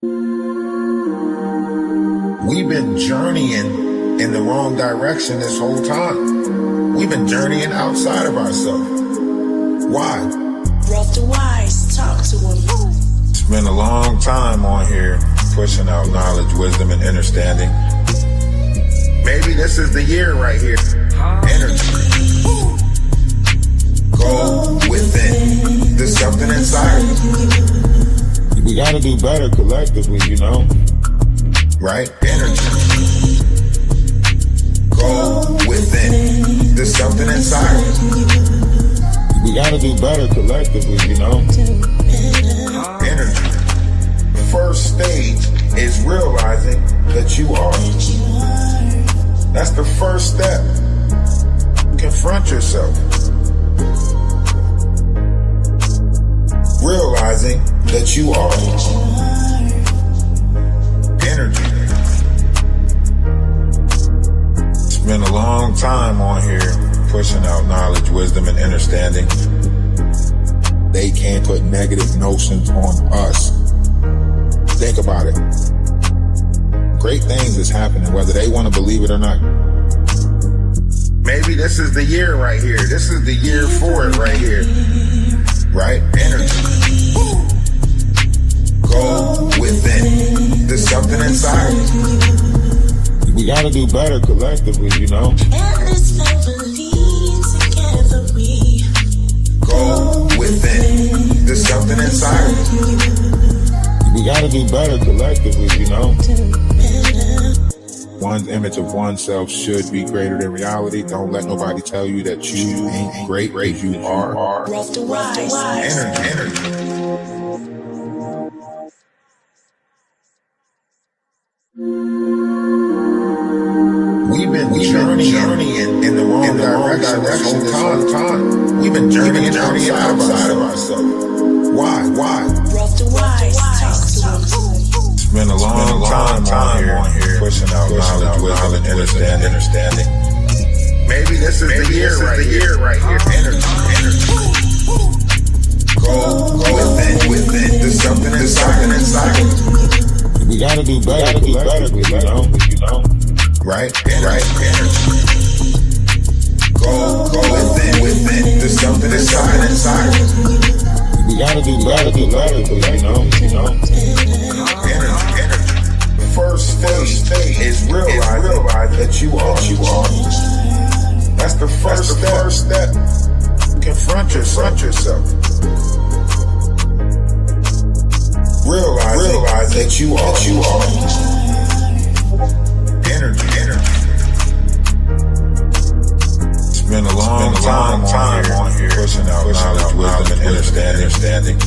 We've been journeying in the wrong direction this whole time. We've been journeying outside of ourselves. Why? Rough to wise, talk to him. It's been a long time on here pushing out knowledge, wisdom, and understanding. Maybe this is the year right here. Energy. Go within. There's something inside. We gotta do better collectively, you know? Right? Energy. Go within. There's something inside. We gotta do better collectively, you know? Energy. The first stage is realizing that you are. That's the first step. Confront yourself. Realizing that you are. Energy. It's been a long time on here pushing out knowledge, wisdom, and understanding. They can't put negative notions on us. Think about it. Great things is happening, whether they want to believe it or not. Maybe this is the year right here. This is the year for it right here. Right? Energy. Go within. There's something inside. We gotta do better collectively, you know? Go within. There's something inside. We gotta do better collectively, you know? One's image of oneself should be greater than reality. Don't let nobody tell you that you ain't great. You are. Energy. We've been journeying in the wrong direction this whole time. We've been journeying outside of ourselves. Why? Rough to wise, talk to him. It's been a long time on here pushing out knowledge, wisdom, and understanding. Maybe this is the year right here. Energy. Go within. There's something inside. We gotta do better, you know? Right? Energy. Go within. There's something inside. We gotta do better, you know? Energy. The first stage is realizing that you are. That's the first step. Confront yourself. Realize that you are. Energy. It's been a long time on here pushing out knowledge, wisdom, and understanding.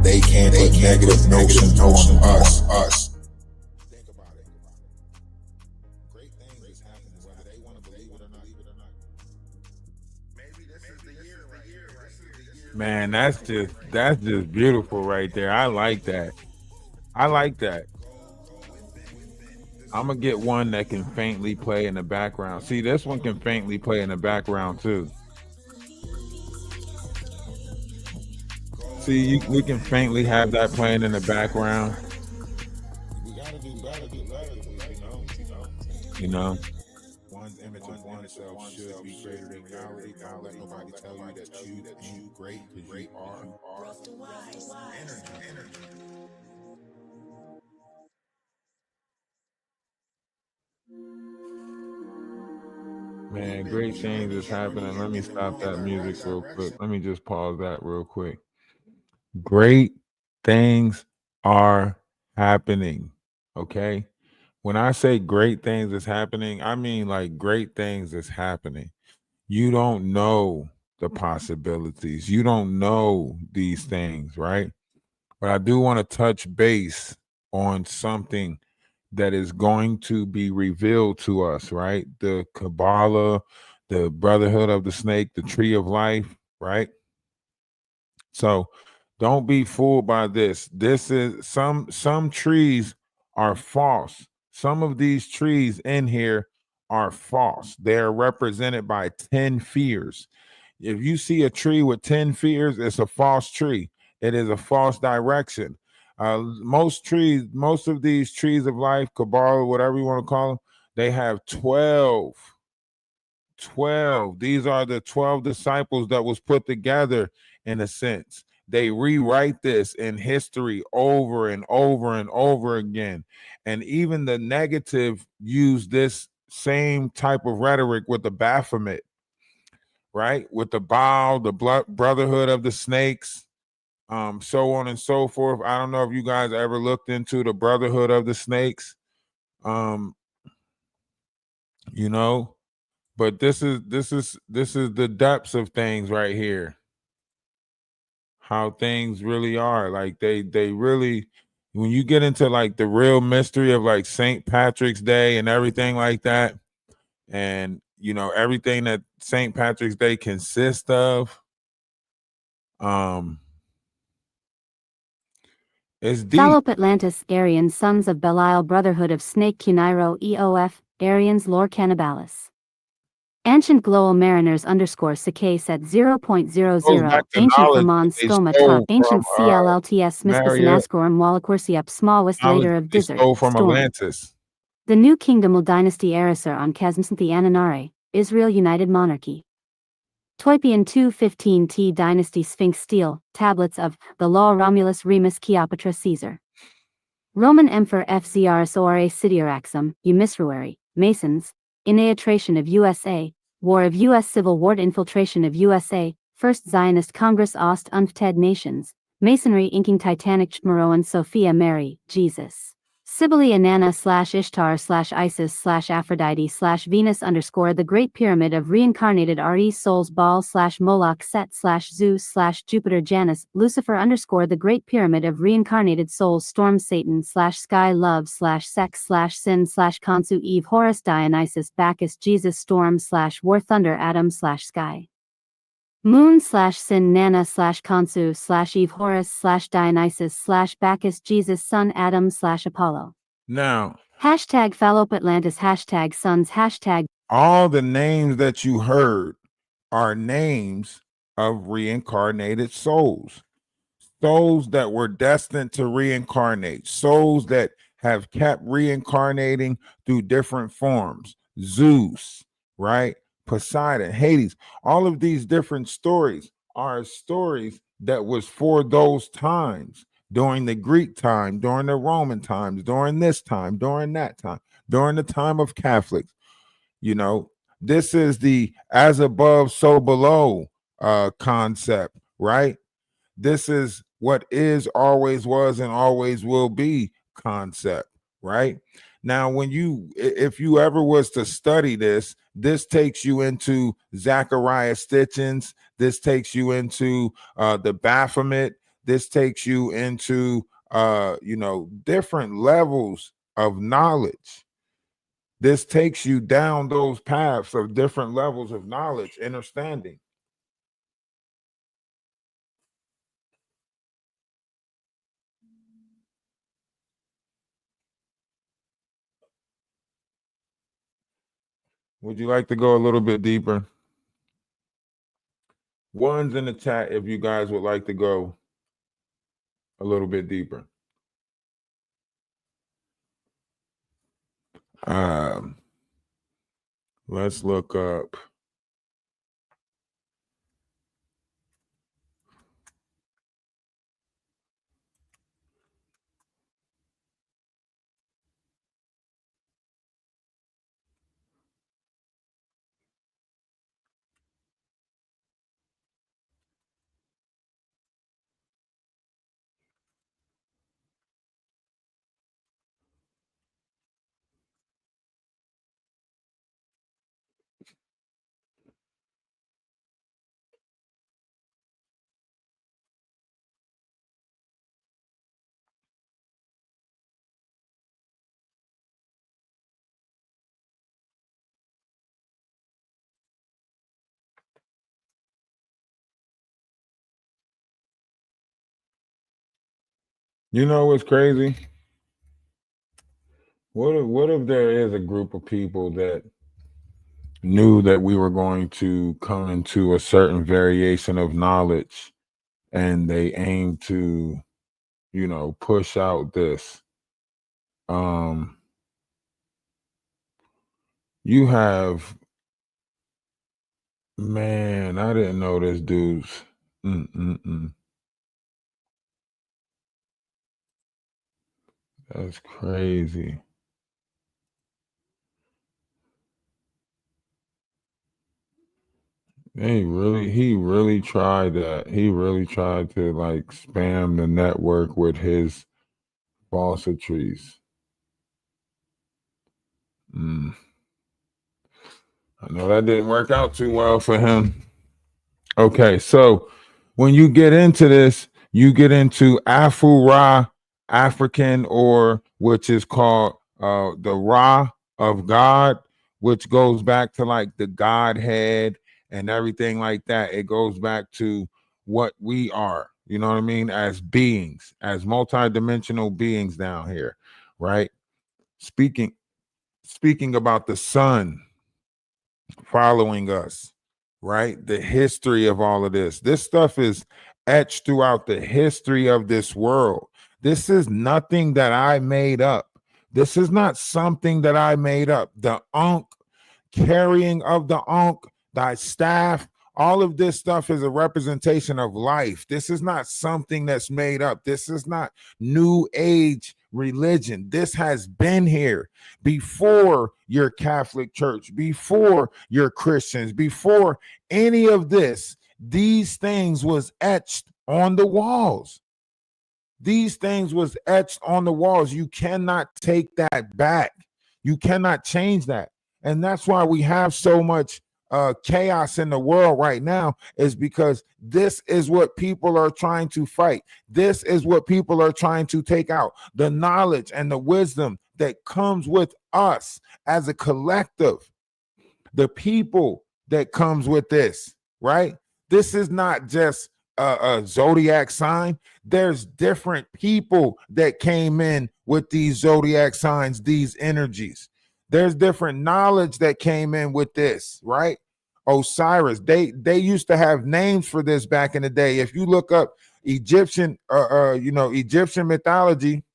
They can't put negative notions on us. Think about it. Great things is happening, whether they want to believe it or not. Maybe this is the year right here. Man, that's just beautiful right there. I like that. I'm gonna get one that can faintly play in the background. See, this one can faintly play in the background too. See, we can faintly have that playing in the background. We gotta do better, You know. One's image of oneself should be greater than reality. Don't let nobody tell you that you great, because you are. Energy. Man, great things is happening. Let me stop that music real quick. Let me just pause that real quick. Great things are happening. Okay. When I say great things is happening, I mean like great things is happening. You don't know the possibilities. You don't know these things, right? But I do want to touch base on something that is going to be revealed to us, right? The Kabbalah, the Brotherhood of the Snake, the Tree of Life, right? So don't be fooled by this. This is some trees are false. Some of these trees in here are false. They're represented by 10 fears. If you see a tree with 10 fears, it's a false tree. It is a false direction. Most of these trees of life, Kabbalah, whatever you want to call them, they have 12. 12. These are the 12 disciples that was put together in a sense. They rewrite this in history over and over and over again. And even the negative use this same type of rhetoric with the Baphomet, right? With the Baal, the Brotherhood of the Snakes, so on and so forth. I don't know if you guys ever looked into the Brotherhood of the Snakes, you know, but this is the depths of things right here. How things really are. Like they really, when you get into like the real mystery of like St. Patrick's Day and everything like that, and you know, everything that St. Patrick's Day consists of, it's deep. Salop Atlantis, Aryans, Sons of Belial, Brotherhood of Snake, Cunairo, EOF, Aryans, Lore Cannibalis. Ancient Global Mariners _ Sakase at 0.00, Ancient Vermont Skoma Top, Ancient CLLTS Miskasanaskorum Wallakursiup Small West Later of Desert, from Storm. Atlantis. The New Kingdom Dynasty Erisar on Chasmsnthi Ananare, Israel United Monarchy. Toipian 215T Dynasty Sphinx Steel, Tablets of the Law Romulus Remus Cleopatra Caesar. Roman Emperor FZRS Ora Sidiaraxum, Umisruary, Masons, Inatration of USA, War of U.S. Civil War, Infiltration of USA, First Zionist Congress Ost Unfted Nations, Masonry inking Titanic Chmaroan Sophia Mary, Jesus. Sibylle Inanna /Ishtar /Isis /Aphrodite /Venus _ the Great Pyramid of Reincarnated Re Souls Baal /Moloch Set /Zeus /Jupiter Janus Lucifer _ the Great Pyramid of Reincarnated Souls Storm Satan /Sky Love /Sex /Sin /Khonsu Eve Horus Dionysus Bacchus Jesus Storm /War Thunder Adam /Sky Moon /Sin Nana /Khonsu /Eve Horus /Dionysus /Bacchus Jesus Sun Adam /Apollo. Now, Hashtag Fallop Atlantis, hashtag Sons, hashtag. All the names that you heard are names of reincarnated souls. Souls that were destined to reincarnate. Souls that have kept reincarnating through different forms. Zeus, right? Poseidon, Hades, all of these different stories are stories that was for those times, during the Greek time, during the Roman times, during this time, during that time, during the time of Catholics. You know, this is the as above, so below concept, right? This is what is, always was, and always will be concept, right? Now, if you ever was to study this takes you into Zachariah Stitchins. This takes you into the Baphomet. This takes you into, different levels of knowledge. This takes you down those paths of different levels of knowledge, understanding. Would you like to go a little bit deeper? One's in the chat if you guys would like to go a little bit deeper. Let's look up. You know what's crazy? What if there is a group of people that knew that we were going to come into a certain variation of knowledge, and they aim to, push out this. You have, man, I didn't know this dude's. That's crazy. He really tried that. He really tried to like spam the network with his falsitries. I know that didn't work out too well for him. Okay, so when you get into this, you get into Afu-Ra, African, or which is called the Ra of God, which goes back to like the Godhead and everything like that. It goes back to what we are, you know what I mean, as beings, as multidimensional beings down here, right? Speaking about the sun following us, right? The history of all of this. This stuff is etched throughout the history of this world. This is nothing that I made up. This is not something that I made up. The Ankh, carrying of the Ankh, thy staff, all of this stuff is a representation of life. This is not something that's made up. This is not new age religion. This has been here before your Catholic Church, before your Christians, before any of this. These things was etched on the walls. These things was etched on the walls. You cannot take that back. You cannot change that. And that's why we have so much chaos in the world right now, is because this is what people are trying to fight. This is what people are trying to take out. The knowledge and the wisdom that comes with us as a collective, the people that comes with this, right? This is not just a zodiac sign. There's different people that came in with these zodiac signs, these energies. There's different knowledge that came in with this, right? Osiris, they used to have names for this back in the day. If you look up Egyptian, Egyptian mythology,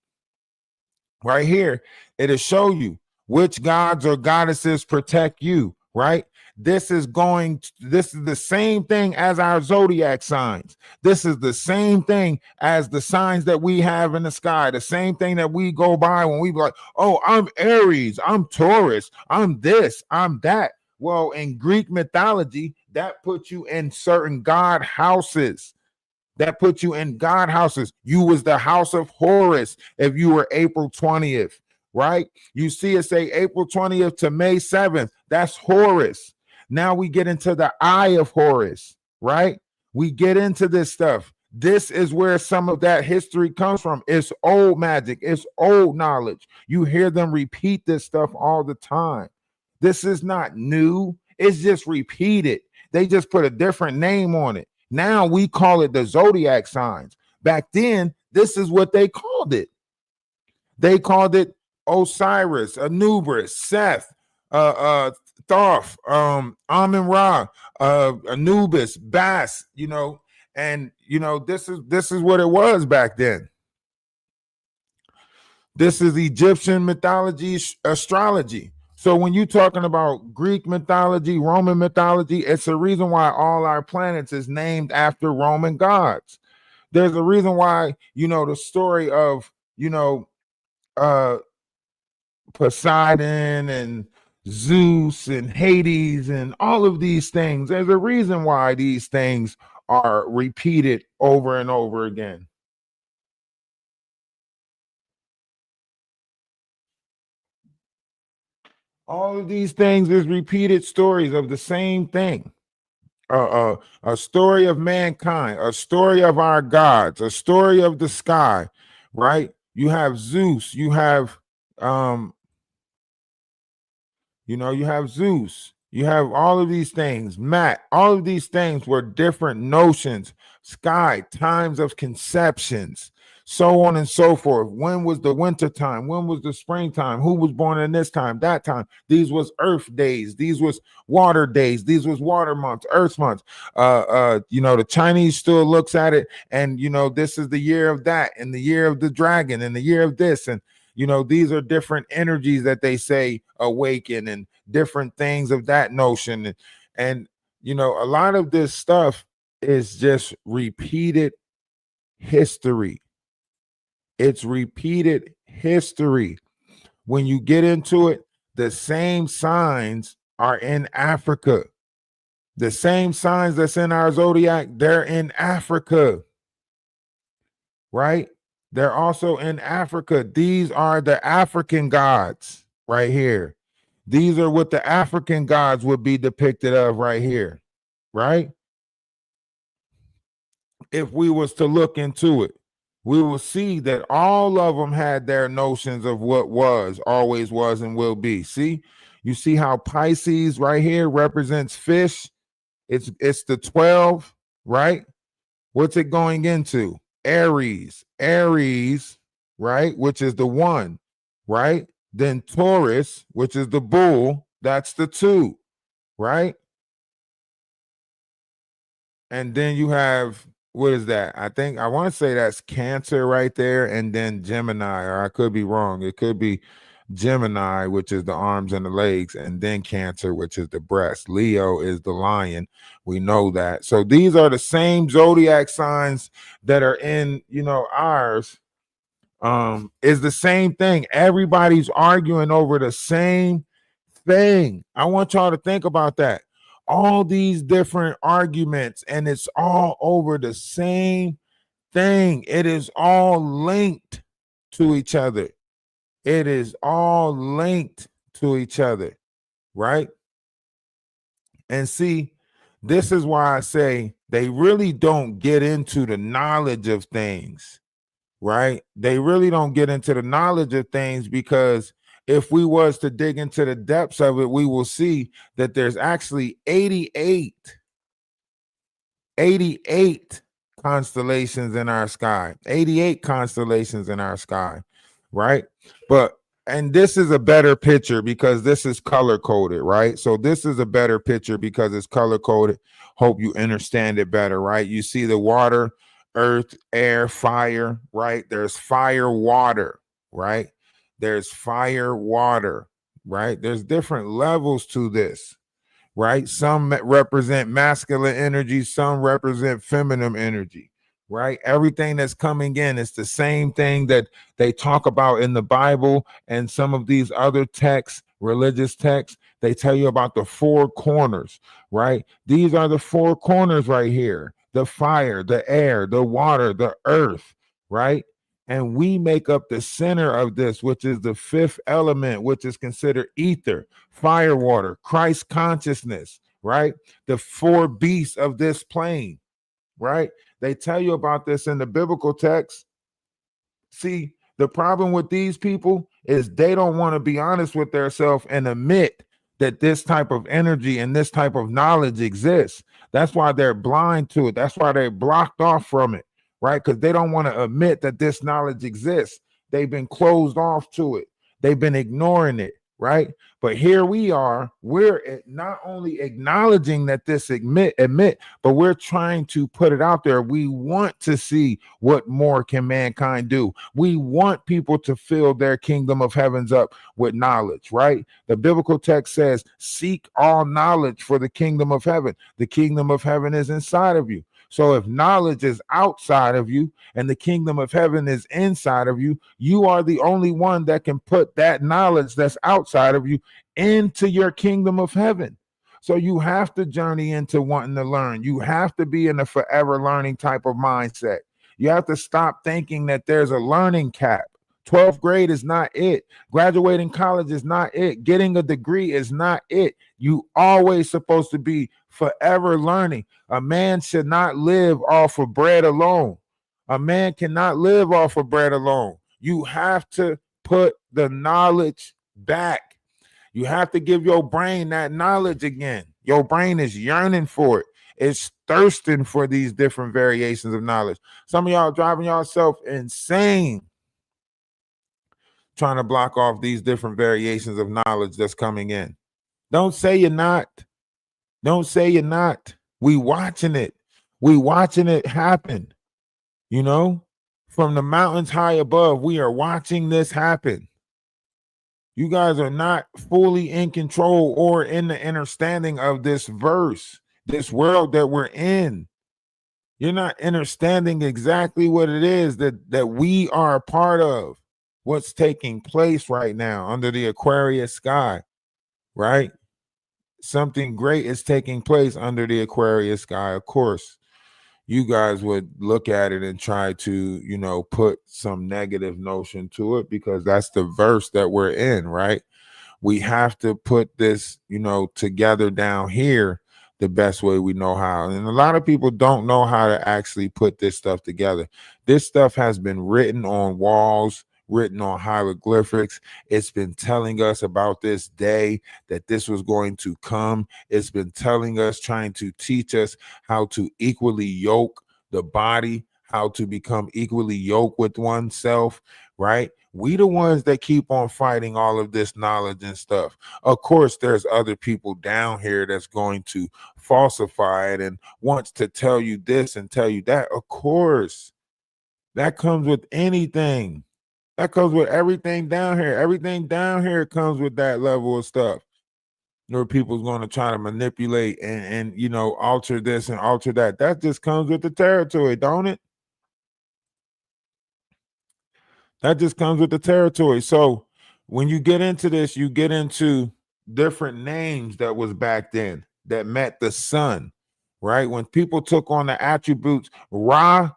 right here, it'll show you which gods or goddesses protect you, right? This is the same thing as our zodiac signs. This is the same thing as the signs that we have in the sky, the same thing that we go by when we be like, oh, I'm Aries, I'm Taurus, I'm this, I'm that. Well, in Greek mythology, that puts you in certain god houses. That puts you in god houses. You was the house of Horus if you were April 20th, right? You see it say April 20th to May 7th. That's Horus. Now we get into the eye of Horus, right? We get into this stuff. This is where some of that history comes from. It's old magic. It's old knowledge. You hear them repeat this stuff all the time. This is not new. It's just repeated. They just put a different name on it. Now we call it the zodiac signs. Back then, this is what they called it. They called it Osiris, Anubis, Seth, Thoth, Amun-Ra, Anubis, Bas, and this is what it was back then. This is Egyptian mythology, astrology. So when you're talking about Greek mythology, Roman mythology, it's a reason why all our planets is named after Roman gods. There's a reason why, the story of, Poseidon and Zeus and Hades and all of these things. There's a reason why these things are repeated over and over again. All of these things is repeated stories of the same thing. A story of mankind, a story of our gods, a story of the sky, right? You have Zeus, you have you have Zeus, You have all of these things, Matt. All of these things were different notions, sky, times of conceptions, so on and so forth. When was the winter time? When was the springtime? Who was born in this time, that time? These was earth days. These was water days. These was water months, earth months. The Chinese still looks at it, and this is the year of that, and the year of the dragon, and the year of this, and these are different energies that they say awaken, and different things of that notion. And a lot of this stuff is just repeated history. It's repeated history. When you get into it, the same signs are in Africa. The same signs that's in our zodiac, they're in Africa, right? They're also in Africa. These are the African gods right here. These are what the African gods would be depicted of right here, right? If we was to look into it, we will see that all of them had their notions of what was, always was, and will be. See, you see how Pisces right here represents fish. It's the 12, right? What's it going into? Aries, right? Which is the 1, right? Then Taurus, which is the bull, that's the 2, right? And then you have, what is that? I want to say that's Cancer right there, and then Gemini, or I could be wrong. It could be Gemini, which is the arms and the legs, and then Cancer, which is the breast. Leo is the lion. We know that. So these are the same zodiac signs that are in, ours. Is the same thing. Everybody's arguing over the same thing. I want y'all to think about that. All these different arguments, and it's all over the same thing. It is all linked to each other. It is all linked to each other, right? And see, this is why I say they really don't get into the knowledge of things, right? They really don't get into the knowledge of things, because if we was to dig into the depths of it, we will see that there's actually 88 constellations in our sky. 88 constellations in our sky, right? And this is a better picture because this is color coded, right? So this is a better picture because it's color coded. Hope you understand it better, right? You see the water, earth, air, fire, right? There's fire, water, right? There's fire, water, right? There's different levels to this, right? Some represent masculine energy, some represent feminine energy, right? Everything that's coming in is the same thing that they talk about in the Bible and some of these other texts, religious texts. They tell you about the 4 corners, right? These are the 4 corners right here: the fire, the air, the water, the earth, right? And we make up the center of this, which is the 5th element, which is considered ether, fire, water, Christ consciousness, right? The 4 beasts of this plane, right? They tell you about this in the biblical text. See, the problem with these people is they don't want to be honest with themselves and admit that this type of energy and this type of knowledge exists. That's why they're blind to it. That's why they're blocked off from it, right? Because they don't want to admit that this knowledge exists. They've been closed off to it. They've been ignoring it, right? But here we are. We're not only acknowledging that this admit, but we're trying to put it out there. We want to see what more can mankind do. We want people to fill their kingdom of heavens up with knowledge, right? The biblical text says, seek all knowledge for the kingdom of heaven. The kingdom of heaven is inside of you. So if knowledge is outside of you and the kingdom of heaven is inside of you, you are the only one that can put that knowledge that's outside of you into your kingdom of heaven. So you have to journey into wanting to learn. You have to be in a forever learning type of mindset. You have to stop thinking that there's a learning cap. 12th grade is not it. Graduating college is not it. Getting a degree is not it. You always supposed to be forever learning. A man should not live off of bread alone. A man cannot live off of bread alone. You have to put the knowledge back. You have to give your brain that knowledge again. Your brain is yearning for it. It's thirsting for these different variations of knowledge. Some of y'all driving yourself insane trying to block off these different variations of knowledge that's coming in. Don't say you're not. Don't say you're not. We watching it. We watching it happen. You know, from the mountains high above, we are watching this happen. You guys are not fully in control or in the understanding of this verse, this world that we're in. You're not understanding exactly what it is that we are a part of, what's taking place right now under the Aquarius sky, right? Something great is taking place under the Aquarius sky. Of course, you guys would look at it and try to, you know, put some negative notion to it because that's the verse that we're in, right? We have to put this, you know, together down here the best way we know how. And a lot of people don't know how to actually put this stuff together. This stuff has been written on walls, written on hieroglyphics. It's been telling us about this day, that this was going to come. It's been telling us, trying to teach us how to equally yoke the body, how to become equally yoked with oneself, right? We the ones that keep on fighting all of this knowledge and stuff. Of course, there's other people down here that's going to falsify it and wants to tell you this and tell you that. Of course, that comes with anything. That comes with everything down here. Everything down here comes with that level of stuff. Where people's going to try to manipulate and you know, alter this and alter that. That just comes with the territory, don't it? That just comes with the territory. So when you get into this, you get into different names that was back then that met the sun, right? When people took on the attributes, Ra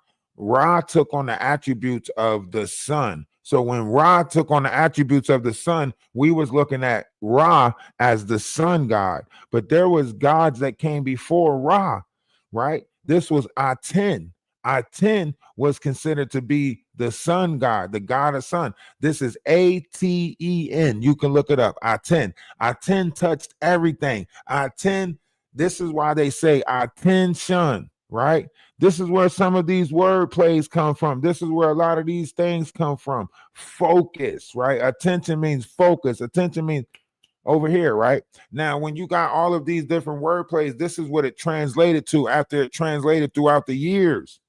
took on the attributes of the sun. So when Ra took on the attributes of the sun, we was looking at Ra as the sun god. But there was gods that came before Ra, right? This was Aten. Aten was considered to be the sun god, the god of sun. This is Aten. You can look it up. Aten. Aten touched everything. Aten, this is why they say attention, right? This is where some of these word plays come from. This is where a lot of these things come from. Focus, right? Attention means focus. Attention means over here, right? Now, when you got all of these different word plays, this is what it translated to after it translated throughout the years.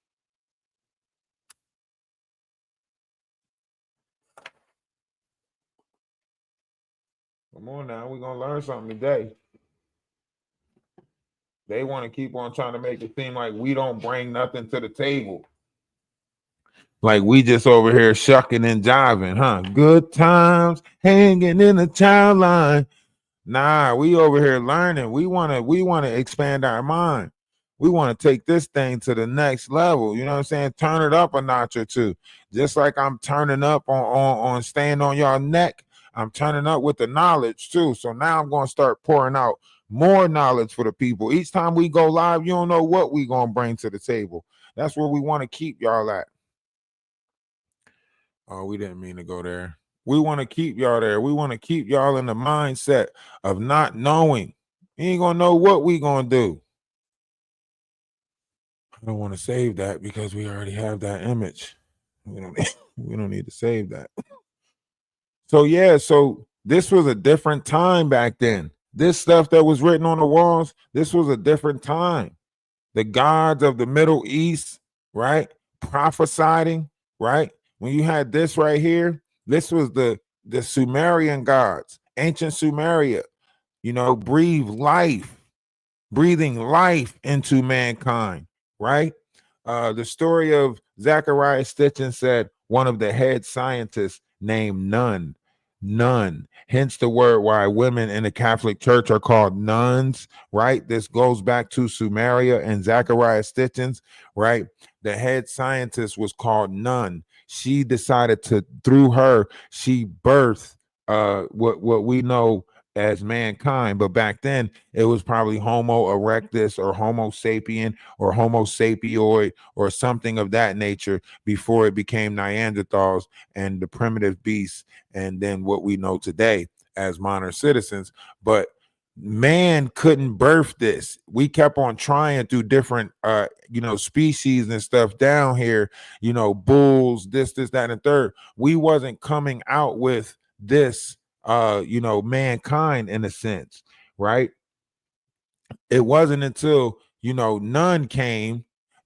Come on now, we're going to learn something today. They want to keep on trying to make it seem like we don't bring nothing to the table. Like we just over here shucking and jiving, huh? Good times hanging in the child line. Nah, we over here learning. We want to expand our mind. We want to take this thing to the next level. You know what I'm saying? Turn it up a notch or two. Just like I'm turning up on staying on y'all neck. I'm turning up with the knowledge too. So now I'm going to start pouring out more knowledge for the people. Each time we go live, you don't know what we going to bring to the table. That's where we want to keep y'all at. Oh, we didn't mean to go there. We want to keep y'all there. We want to keep y'all in the mindset of not knowing. You ain't going to know what we going to do. I don't want to save that because we already have that image. We don't need to save that. So yeah, so this was a different time back then. This stuff that was written on the walls, this was a different time. The gods of the Middle East, right? Prophesying, right? When you had this right here, this was the Sumerian gods, ancient Sumeria, you know, breathing life into mankind, right? The story of Zachariah Stitchin said one of the head scientists named Nun. Hence the word why women in the Catholic Church are called nuns, right? This goes back to Sumeria and Zachariah Stitchins, right? The head scientist was called Nun. She decided to, through her, she birthed what we know as mankind, but back then it was probably Homo erectus or Homo sapien or Homo sapioid or something of that nature before it became Neanderthals and the primitive beasts and then what we know today as modern citizens, but man couldn't birth this. We kept on trying through different species and stuff down here, bulls, this, that, and third. We wasn't coming out with this mankind in a sense, right? It wasn't until Nun came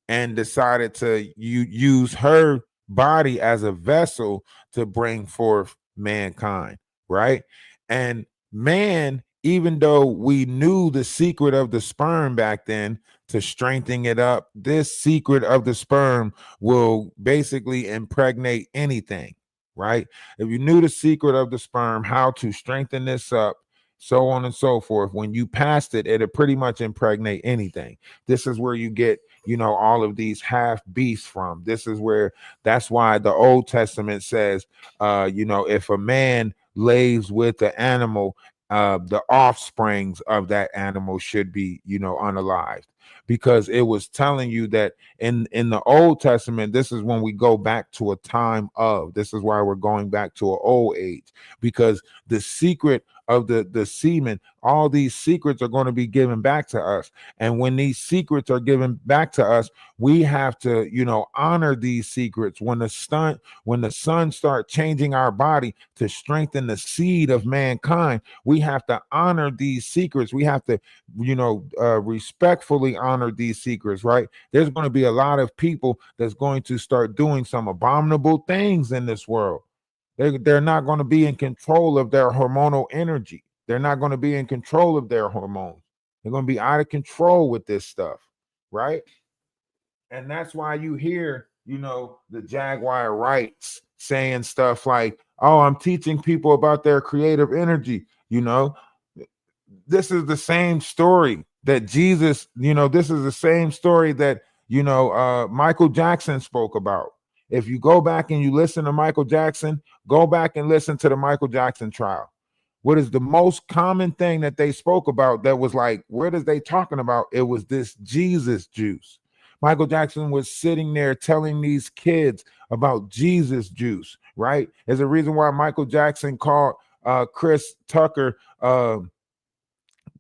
and decided to use her body as a vessel to bring forth mankind, right? And man, even though we knew the secret of the sperm back then to strengthen it up, this secret of the sperm will basically impregnate anything, right? If you knew the secret of the sperm, how to strengthen this up, so on and so forth, when you passed it, it'll pretty much impregnate anything. This is where you get, all of these half beasts from. That's why the Old Testament says, if a man lays with the animal, the offsprings of that animal should be, unalived, because it was telling you that in the Old Testament, this is when we go back to a time of, this is why we're going back to an old age, because the secret of the semen, all these secrets are going to be given back to us. And when these secrets are given back to us, we have to, honor these secrets. When the sun start changing our body to strengthen the seed of mankind, we have to honor these secrets. We have to, respectfully honor these secrets, right? There's going to be a lot of people that's going to start doing some abominable things in this world. They're not going to be in control of their hormonal energy. They're not going to be in control of their hormones. They're going to be out of control with this stuff, right? And that's why you hear, the Jaguar rights saying stuff like, oh, I'm teaching people about their creative energy. This is the same story that Jesus, this is the same story that, Michael Jackson spoke about. If you go back and you listen to Michael Jackson, go back and listen to the Michael Jackson trial. What is the most common thing that they spoke about that was like, what is they talking about? It was this Jesus juice. Michael Jackson was sitting there telling these kids about Jesus juice, right? There's a reason why Michael Jackson called Chris Tucker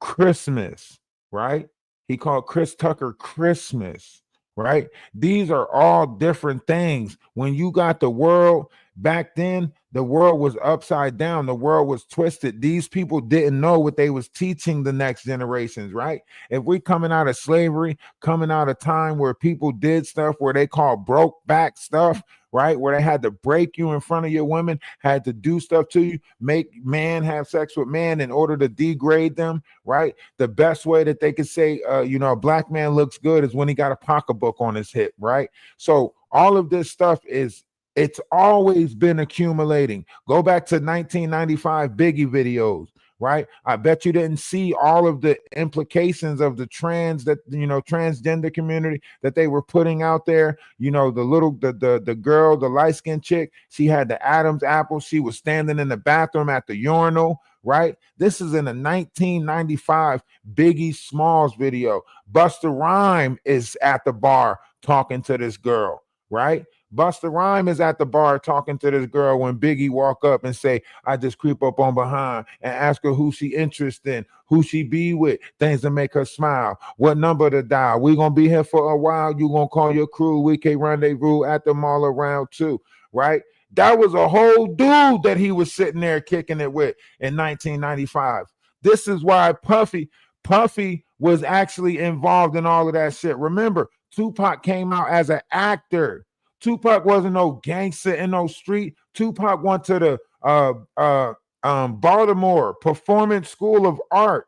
Christmas, right? He called Chris Tucker Christmas, right? These are all different things. When you got the world back then, the world was upside down. The world was twisted. These people didn't know what they was teaching the next generations, right? If we coming out of slavery, coming out of time where people did stuff where they call broke back stuff, right? Where they had to break you in front of your women, had to do stuff to you, make man have sex with man in order to degrade them, right? The best way that they could say, a black man looks good is when he got a pocketbook on his hip, right? So all of this stuff it's always been accumulating. Go back to 1995 Biggie videos, right? I bet you didn't see all of the implications of the transgender community that they were putting out there. The girl, the light-skinned chick, she had the Adam's apple. She was standing in the bathroom at the urinal, right? This is in a 1995 Biggie Smalls video. Busta Rhymes is at the bar talking to this girl, right? Busta Rhymes is at the bar talking to this girl when Biggie walk up and say, I just creep up on behind and ask her who she interested in, who she be with, things that make her smile, what number to dial. We gonna be here for a while. You gonna call your crew. We can rendezvous at the mall around 2, right? That was a whole dude that he was sitting there kicking it with in 1995. This is why Puffy was actually involved in all of that shit. Remember, Tupac came out as an actor. Tupac wasn't no gangster in no street. Tupac went to the Baltimore Performance School of Art,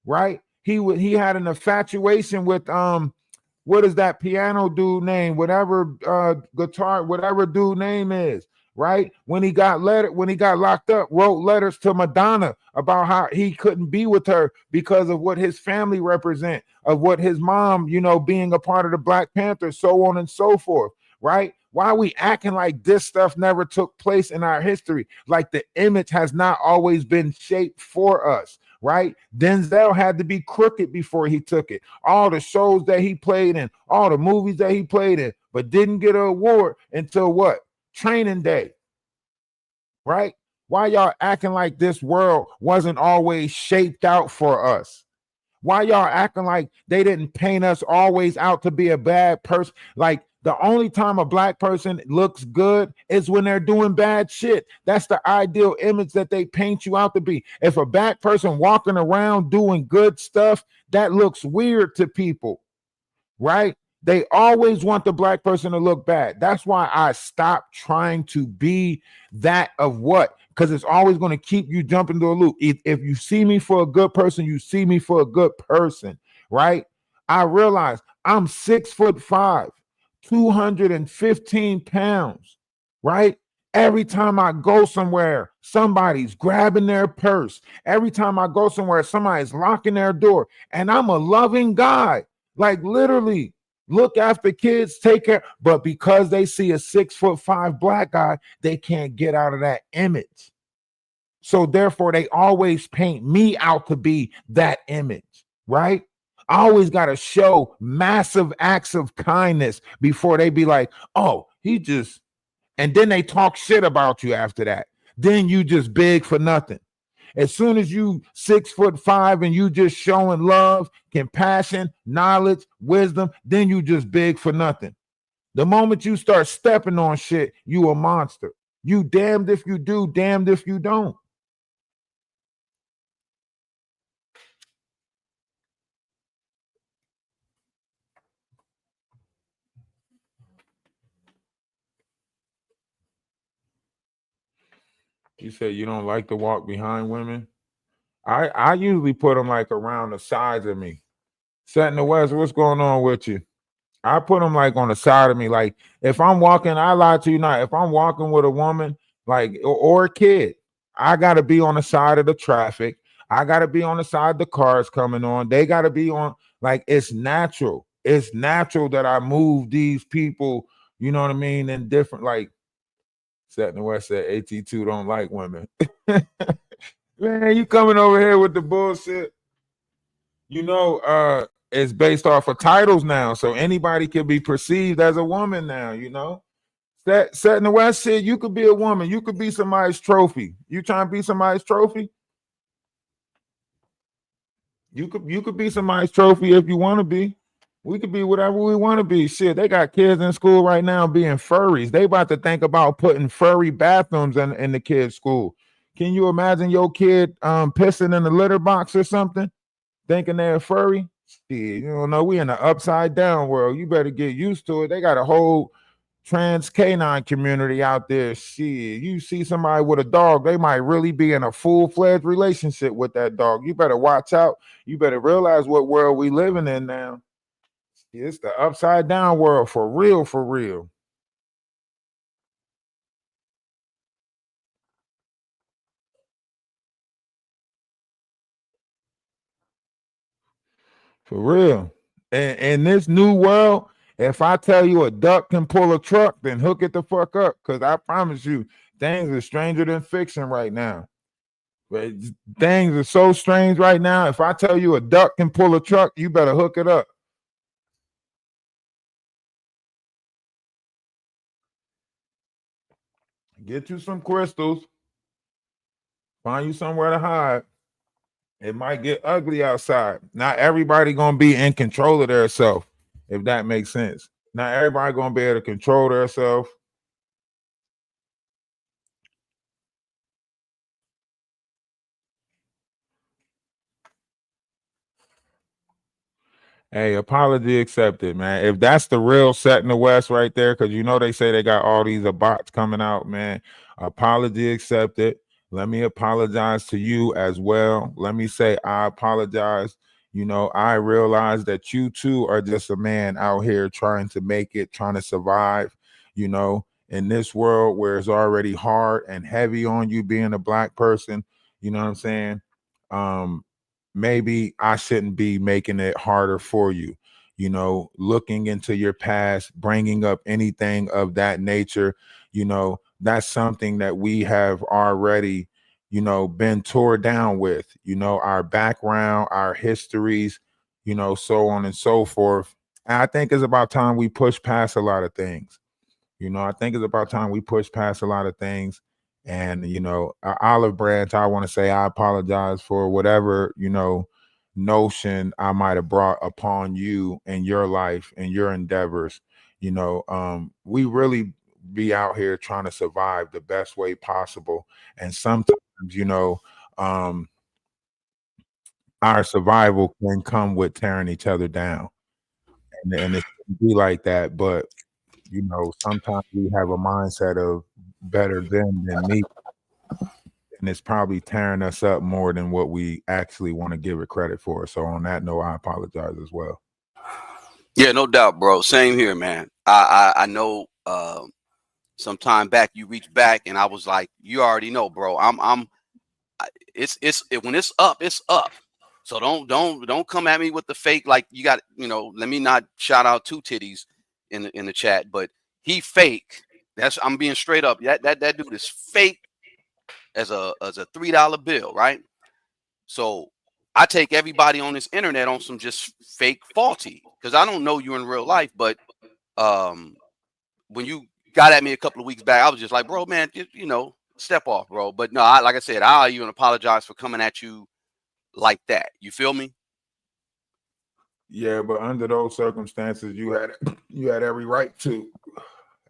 right? He had an infatuation with what is that piano dude name? Whatever guitar, whatever dude name is, right? When he got locked up, wrote letters to Madonna about how he couldn't be with her because of what his family represent, of what his mom, being a part of the Black Panthers, so on and so forth, right? Why are we acting like this stuff never took place in our history? Like the image has not always been shaped for us, right? Denzel had to be crooked before he took it. All the shows that he played in, all the movies that he played in, but didn't get an award until what? Training Day, right? Why y'all acting like this world wasn't always shaped out for us? Why y'all acting like they didn't paint us always out to be a bad person? Like the only time a black person looks good is when they're doing bad shit. That's the ideal image that they paint you out to be. If a black person walking around doing good stuff, that looks weird to people, right? They always want the black person to look bad. That's why I stopped trying to be that of what? Because it's always going to keep you jumping through a loop. If you see me for a good person, you see me for a good person, right? I realize I'm 6'5", 215 pounds, right? Every time I go somewhere, somebody's grabbing their purse. Every time I go somewhere, somebody's locking their door. And I'm a loving guy. Like literally, look after kids, take care. But because they see a 6'5" black guy, they can't get out of that image. So therefore, they always paint me out to be that image, right? I always got to show massive acts of kindness before they be like, oh, he just, and then they talk shit about you after that. Then you just big for nothing. As soon as you 6'5" and you just showing love, compassion, knowledge, wisdom, then you just big for nothing. The moment you start stepping on shit, you a monster. You damned if you do, damned if you don't. You say you don't like to walk behind women? I usually put them like around the sides of me. Set in the West, what's going on with you? I put them like on the side of me. Like if I'm walking, I lie to you not. If I'm walking with a woman, like or a kid, I gotta be on the side of the traffic. I gotta be on the side of the cars coming on. They gotta be on. Like it's natural. It's natural that I move these people. You know what I mean? In different like. Set in the West said AT2 don't like women. Man, you coming over here with the bullshit. You know, it's based off of titles now. So anybody can be perceived as a woman now, you know. Set in the West said you could be a woman, you could be somebody's trophy. You trying to be somebody's trophy? You could be somebody's trophy if you want to be. We could be whatever we want to be. Shit, they got kids in school right now being furries. They about to think about putting furry bathrooms in the kids' school. Can you imagine your kid pissing in the litter box or something, thinking they're furry? Shit, you don't know. We in the upside down world. You better get used to it. They got a whole trans canine community out there. Shit, you see somebody with a dog, they might really be in a full-fledged relationship with that dog. You better watch out. You better realize what world we living in now. It's the upside down world for real, for real. For real. And in this new world, if I tell you a duck can pull a truck, then hook it the fuck up. Because I promise you, things are stranger than fiction right now. But things are so strange right now. If I tell you a duck can pull a truck, you better hook it up. Get you some crystals. Find you somewhere to hide. It might get ugly outside. Not everybody gonna be in control of their self, if that makes sense. Not everybody gonna be able to control their self. Hey, apology accepted, man. If that's the real Set in the West right there, because you know they say they got all these bots coming out, man. Apology accepted. Let me apologize to you as well. Let me say I apologize. You know, I realize that you too are just a man out here trying to make it, trying to survive, you know, in this world where it's already hard and heavy on you being a black person. You know what I'm saying? Maybe I shouldn't be making it harder for you. You know, looking into your past, bringing up anything of that nature, you know, that's something that we have already, you know, been tore down with, you know, our background, our histories, you know, so on and so forth. And I think it's about time we push past a lot of things. You know, I think it's about time we push past a lot of things And Olive Branch, I want to say I apologize for whatever notion I might have brought upon you and your life and your endeavors. We really be out here trying to survive the best way possible, and sometimes um our survival can come with tearing each other down, and it shouldn't be like that. But sometimes we have a mindset of better them than me, and it's probably tearing us up more than what we actually want to give it credit for. So on that note, I apologize as well. Yeah, no doubt, bro. Same here, man. I know some time back you reached back and I was like, you already know, bro. It's when it's up, it's up. So don't come at me with the fake, like you got, let me not shout out two titties in the chat, but he fake. I'm being straight up. That dude is fake as a $3 bill, right? So I take everybody on this internet on some just fake faulty, because I don't know you in real life, but when you got at me a couple of weeks back, I was just like, bro, man, step off, bro. But no, like I said, I'll even apologize for coming at you like that. You feel me? Yeah, but under those circumstances, you had every right to.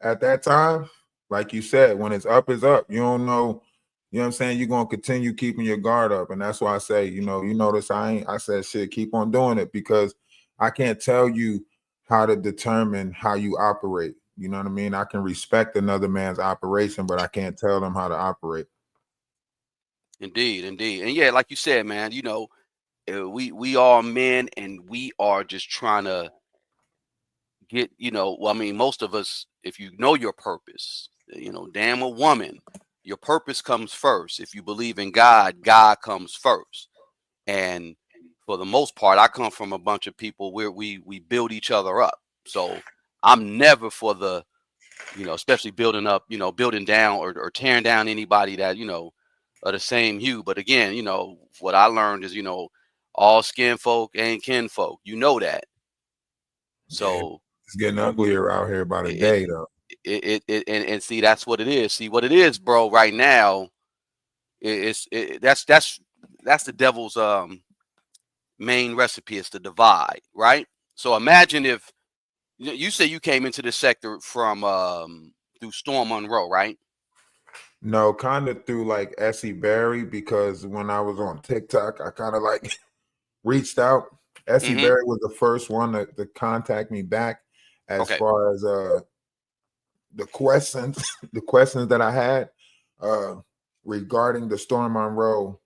At that time, like you said, when it's up, it's up. You don't know. You know what I'm saying? You're gonna continue keeping your guard up, and that's why I say, you notice I said shit, keep on doing it, because I can't tell you how to determine how you operate. You know what I mean? I can respect another man's operation, but I can't tell them how to operate. Indeed, indeed, and yeah, like you said, man, we are men, and we are just trying to get, well, I mean, most of us, if you know your purpose, damn a woman, your purpose comes first. If you believe in God, God comes first. And for the most part, I come from a bunch of people where we build each other up. So I'm never for the, especially building up, building down or tearing down anybody that, of the same hue. But again, what I learned is, all skin folk ain't kin folk. You know that. So it's getting uglier out here by the day, though. And see, that's what it is. See what it is, bro. Right now, that's the devil's main recipe, is to divide, right? So imagine if you say you came into this sector from through Storm Monroe, right? No, kind of through like Essie Berry, because when I was on TikTok, I kind of like reached out. Essie Berry was the first one to contact me back as far as the questions that I had regarding the Storm Monroe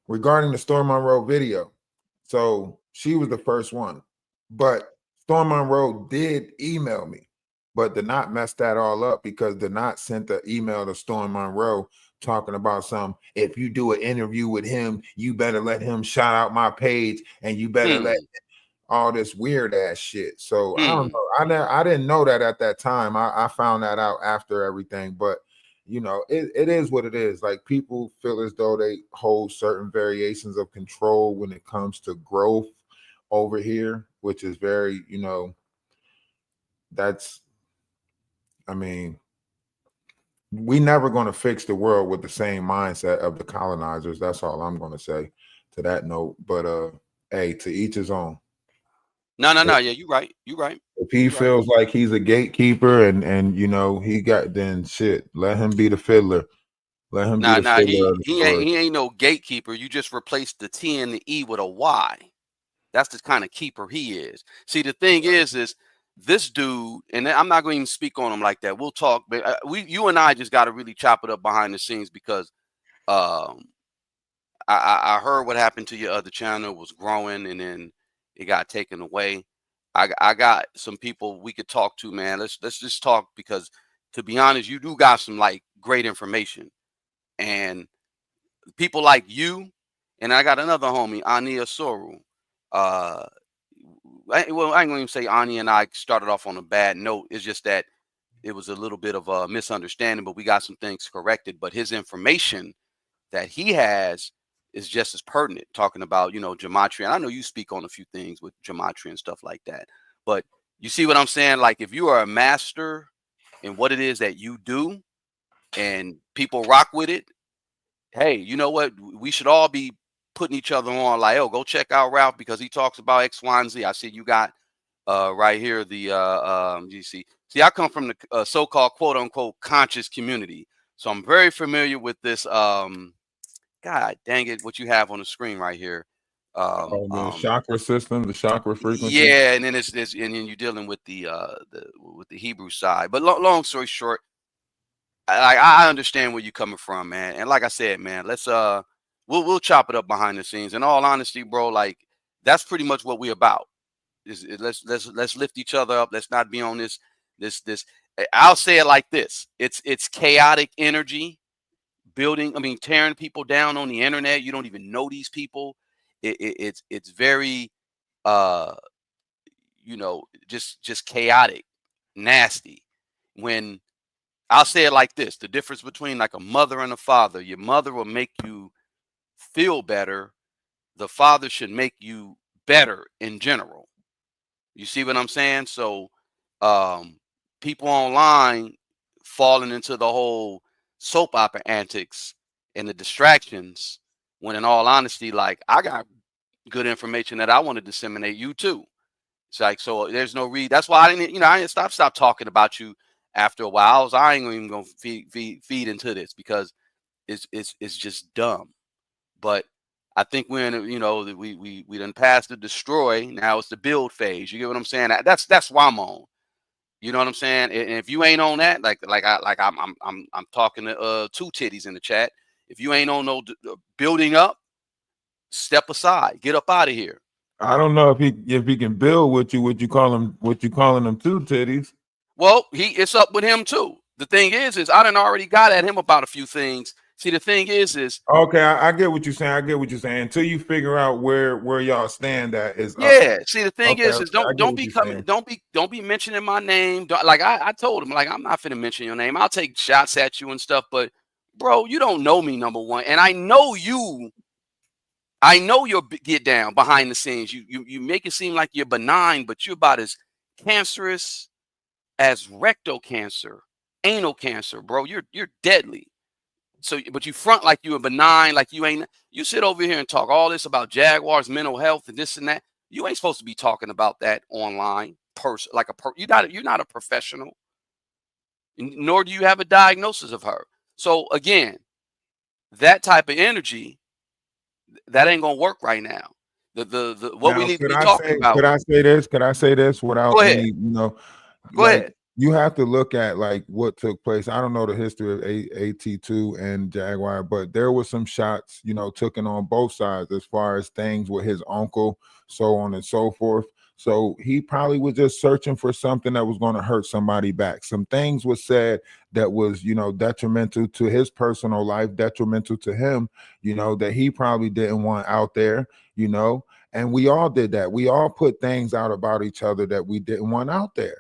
regarding the Storm Monroe video. So she was the first one, but Storm Monroe did email me, but did not mess that all up, because did not sent the email to Storm Monroe talking about if you do an interview with him, you better let him shout out my page, and you better let all this weird ass shit. So I don't know. I didn't know that at that time. I found that out after everything, but it is what it is. Like, people feel as though they hold certain variations of control when it comes to growth over here, which is very, we never going to fix the world with the same mindset of the colonizers. That's all I'm going to say to that note. But hey, to each his own. No. Yeah, you're right. You're right. If he feels like he's a gatekeeper and he got, then shit, let him be the fiddler. Let him be the fiddler. He ain't no gatekeeper. You just replaced the T and the E with a Y. That's the kind of keeper he is. See, the thing is this dude, and I'm not going to even speak on him like that. We'll talk, but you and I just got to really chop it up behind the scenes, because I heard what happened to your other channel. It was growing, and then it got taken away. I got some people we could talk to, man. Let's just talk, because to be honest, you do got some like great information, and people like you, and I got another homie, Ania Soru. I ain't going to even say Ani and I started off on a bad note. It's just that it was a little bit of a misunderstanding, but we got some things corrected. But his information that he has is just as pertinent, talking about, gematria. And I know you speak on a few things with gematria and stuff like that. But you see what I'm saying? Like, if you are a master in what it is that you do, and people rock with it, hey, you know what? We should all be putting each other on like, oh, go check out Ralph because he talks about X, Y, and Z. I see you got right here the you see. See, I come from the so-called quote unquote conscious community. So I'm very familiar with this God dang it, what you have on the screen right here. The chakra system, the chakra frequency. Yeah, and then it's and then you're dealing with the Hebrew side. But long story short, I understand where you're coming from, man. And like I said, man, let's we'll chop it up behind the scenes. In all honesty, bro, like that's pretty much what we're about. Let's lift each other up. Let's not be on this. I'll say it like this: it's chaotic energy building. I mean, tearing people down on the internet. You don't even know these people. It's very you know, just chaotic, nasty. When I'll say it like this: the difference between like a mother and a father. Your mother will make you feel better. The father should make you better in general. You see what I'm saying? So people online falling into the whole soap opera antics and the distractions, when in all honesty, like I got good information that I want to disseminate you too. It's like, so there's no read. That's why I didn't, I didn't stop talking about you after a while. I ain't even gonna feed into this because it's just dumb. But I think we're in, we done passed the destroy. Now it's the build phase. You get what I'm saying? That's why I'm on. You know what I'm saying? And if you ain't on that, I'm talking to two titties in the chat. If you ain't on no building up, step aside, get up out of here. I don't know if he can build what you calling them two titties. Well, it's up with him too. The thing is I done already got at him about a few things. See, the thing is okay. I get what you're saying. Until you figure out where y'all stand at is yeah. Up. See, the thing is don't be mentioning my name. I told him, like, I'm not finna mention your name. I'll take shots at you and stuff, but bro, you don't know me, number one, and I know you. I know you'll get down behind the scenes. You make it seem like you're benign, but you're about as cancerous as rectal cancer, anal cancer, bro. You're deadly. So, but you front like you are benign, like you ain't. You sit over here and talk all this about Jaguars, mental health, and this and that. You ain't supposed to be talking about that online. You're not a professional, nor do you have a diagnosis of her. So again, that type of energy, that ain't gonna work right now. What we need to be talking about. Could I say this without any, Go ahead. You have to look at like what took place. I don't know the history of AT2 and Jaguar, but there were some shots, taken on both sides as far as things with his uncle, so on and so forth. So he probably was just searching for something that was going to hurt somebody back. Some things were said that was, detrimental to his personal life, detrimental to him, that he probably didn't want out there, and we all did that. We all put things out about each other that we didn't want out there.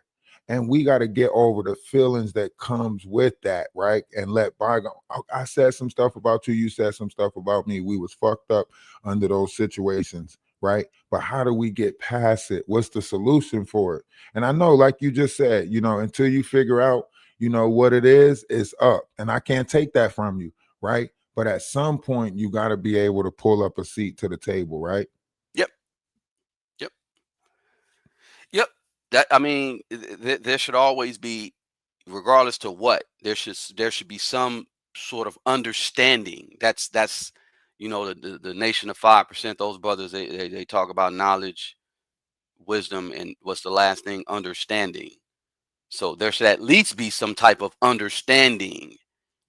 And we got to get over the feelings that comes with that, right? And let bygone. I said some stuff about you. You said some stuff about me. We was fucked up under those situations, right? But how do we get past it? What's the solution for it? And I know, like you just said, until you figure out, what it is, it's up. And I can't take that from you, right? But at some point, you got to be able to pull up a seat to the table, right? Yep. That, I mean, there should always be, regardless to what, there should be some sort of understanding. That's the nation of 5%. Those brothers, they talk about knowledge, wisdom, and what's the last thing? Understanding. So there should at least be some type of understanding.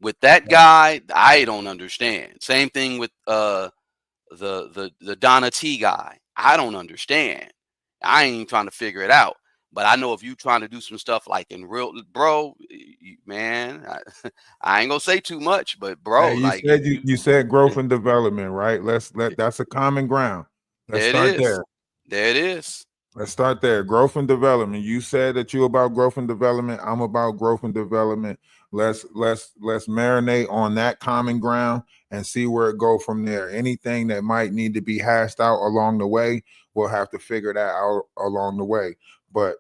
With that guy, I don't understand. Same thing with the Donna T guy. I don't understand. I ain't trying to figure it out. But I know if you trying to do some stuff like in real, bro, man, I ain't gonna say too much, but bro, you said growth and development, right? That's a common ground. Let's start there. There it is. Let's start there. Growth and development. You said that you about growth and development. I'm about growth and development. Let's marinate on that common ground and see where it go from there. Anything that might need to be hashed out along the way, we'll have to figure that out along the way. But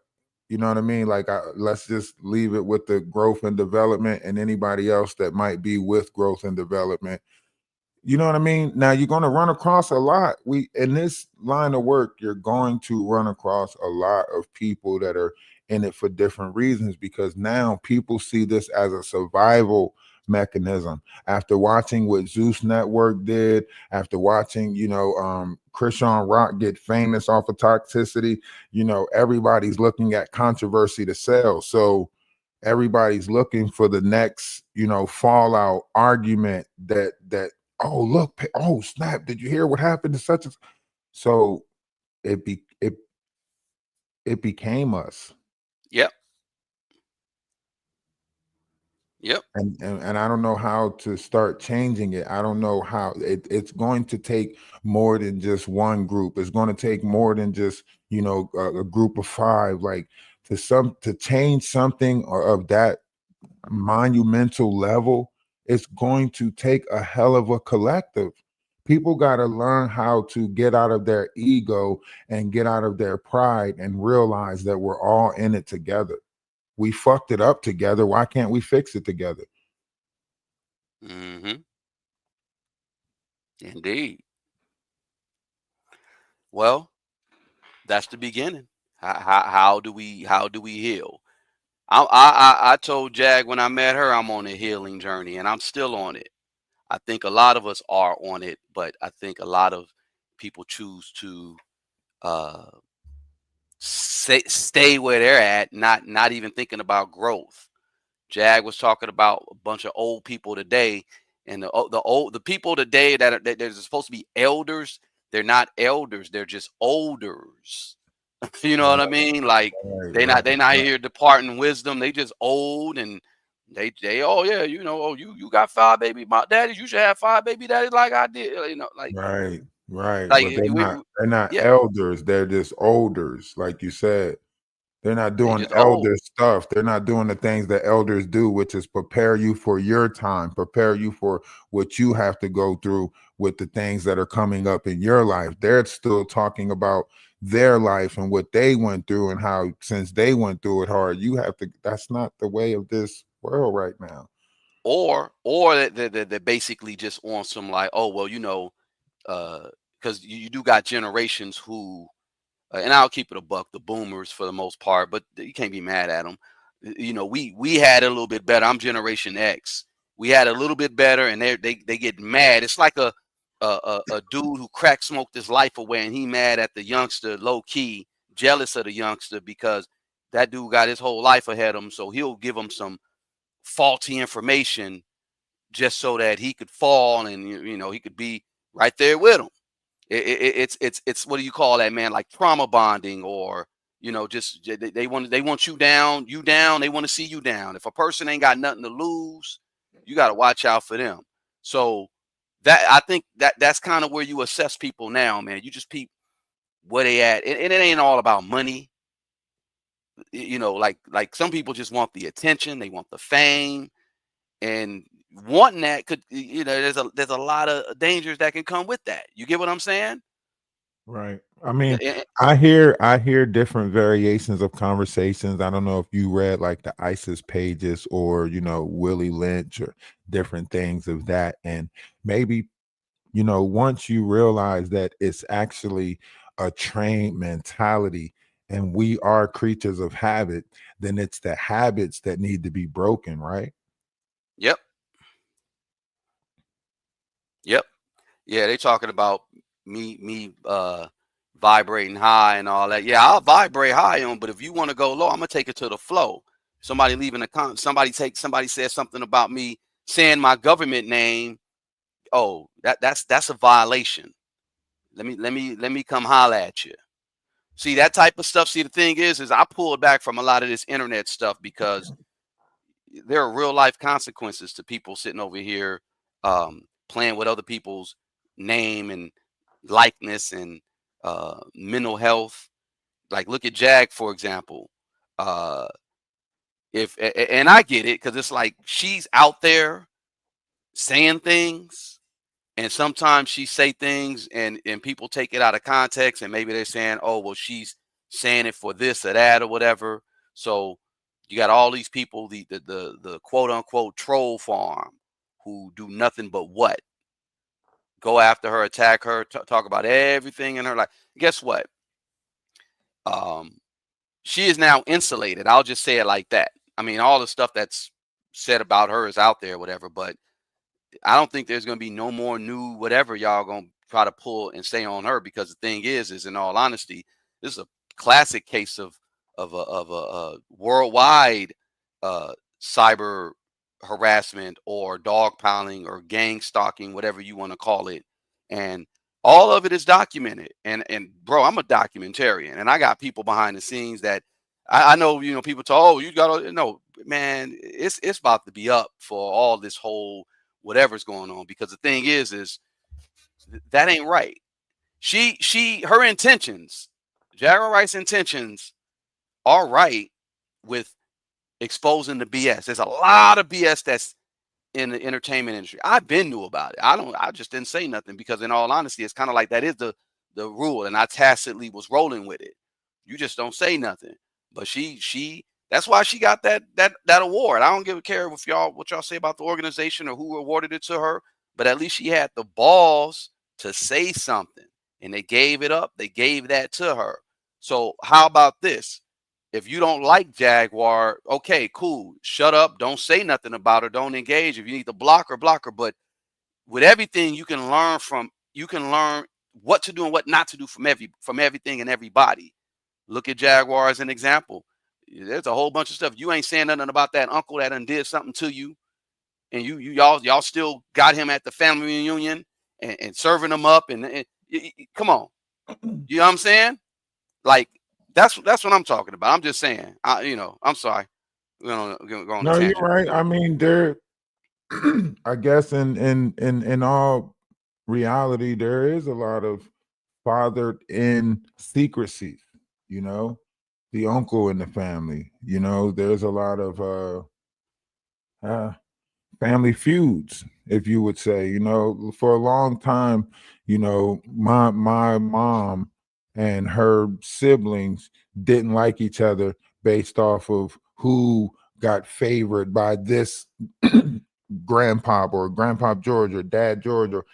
You know what I mean? Like, let's just leave it with the growth and development, and anybody else that might be with growth and development. You know what I mean? Now you're going to run across a lot. We in this line of work, you're going to run across a lot of people that are in it for different reasons, because now people see this as a survival mechanism. After watching what Zeus Network did, after watching, Krishan Rock get famous off of toxicity, everybody's looking at controversy to sell. So everybody's looking for the next, fallout argument that oh look, oh snap, did you hear what happened to such a, so it became us. Yep. Yep. And I don't know how to start changing it. I don't know how. It's going to take more than just one group. It's going to take more than just, a group of 5, like to change something of that monumental level. It's going to take a hell of a collective. People got to learn how to get out of their ego and get out of their pride and realize that we're all in it together. We fucked it up together. Why can't we fix it together? Mm-hmm. Indeed. Well, that's the beginning. How do we heal? I told Jag when I met her, I'm on a healing journey, and I'm still on it. I think a lot of us are on it, but I think a lot of people choose to stay where they're at, not even thinking about growth. Jag was talking about a bunch of old people today, and the people today that they're supposed to be elders, they're not elders, they're just olders. You know what I mean? Like they're not here departing wisdom. They just old, and they oh yeah, you got 5 baby daddies, you should have 5 baby daddies like I did. Like right. like But they're not yeah, elders. They're just olders, like you said. They're not they doing just elder old. stuff. They're not doing the things that elders do, which is prepare you for your time, prepare you for what you have to go through with the things that are coming up in your life. They're still talking about their life and what they went through, and how since they went through it hard, you have to. That's not the way of this world right now. Or they're basically just on some like, oh well, because you do got generations who, and I'll keep it a buck, the boomers for the most part, but you can't be mad at them. We had it a little bit better. I'm Generation X. We had a little bit better, and they get mad. It's like a dude who crack smoked his life away, and he mad at the youngster, low key, jealous of the youngster because that dude got his whole life ahead of him. So he'll give him some faulty information just so that he could fall, and he could be right there with him. It's what do you call that, man? Like trauma bonding, or just they want you down, they want to see you down. If a person ain't got nothing to lose, you got to watch out for them. So that, I think that's kind of where you assess people now, man. You just peep where they at, and it ain't all about money. Like some people just want the attention, they want the fame, and wanting that could, there's a lot of dangers that can come with that. You get what I'm saying? Right. I mean, Eh, I hear different variations of conversations. I don't know if you read like the ISIS pages or, Willie Lynch or different things of that. And maybe, once you realize that it's actually a trained mentality and we are creatures of habit, then it's the habits that need to be broken, right? Yep. Yep. Yeah, they talking about me vibrating high and all that. Yeah, I'll vibrate high on, but if you want to go low, I'm gonna take it to the flow. Somebody leaving a comment, somebody said something about me saying my government name. Oh, that's a violation. Let me come holler at you. See that type of stuff. See, the thing is I pulled back from a lot of this internet stuff because there are real life consequences to people sitting over here playing with other people's name and likeness and mental health. Like look at Jag, for example. And I get it, because it's like she's out there saying things, and sometimes she say things and people take it out of context, and maybe they're saying, oh well, she's saying it for this or that or whatever. So you got all these people, the quote unquote troll farm, who do nothing but what? Go after her, attack her, talk about everything in her life. Guess what? She is now insulated. I'll just say it like that. I mean, all the stuff that's said about her is out there, whatever, but I don't think there's going to be no more new whatever y'all going to try to pull and say on her, because the thing is in all honesty, this is a classic case of a worldwide cyber harassment or dogpiling or gang stalking, whatever you want to call it. And all of it is documented. And bro, I'm a documentarian, and I got people behind the scenes that I know, people talk, oh, you got to, no, man, it's about to be up for all this whole whatever's going on, because the thing is that ain't right. Her intentions, Jaguar Wright's intentions, are right with exposing the BS. There's a lot of BS that's in the entertainment industry. I've been knew about it. I just didn't say nothing, because in all honesty, it's kind of like that is the rule, and I tacitly was rolling with it. You just don't say nothing. But she that's why she got that award. I don't care what y'all say about the organization or who awarded it to her, but at least she had the balls to say something, and they gave it up. They gave that to her. So how about this? If you don't like Jaguar, okay, cool. Shut up. Don't say nothing about her. Don't engage. If you need to block her, block her. But with everything, you can learn what to do and what not to do from everything and everybody. Look at Jaguar as an example. There's a whole bunch of stuff. You ain't saying nothing about that uncle that done did something to you, and y'all still got him at the family reunion and serving him up. And come on, you know what I'm saying? Like, that's what I'm talking about. I'm just saying. I'm sorry. We're gonna go on No, a you're tangent. right. I mean, there. I guess in all reality, there is a lot of fathered in secrecy. The uncle in the family. There's a lot of family feuds, if you would say. For a long time, my mom and her siblings didn't like each other based off of who got favored by this grandpa or grandpa George or dad George, or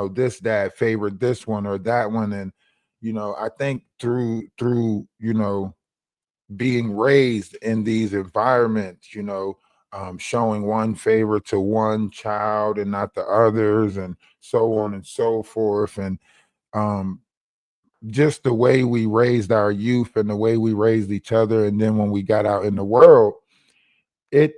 this dad favored this one or that one. And I think through being raised in these environments, showing one favor to one child and not the others, and so on and so forth. And just the way we raised our youth and the way we raised each other. And then when we got out in the world, it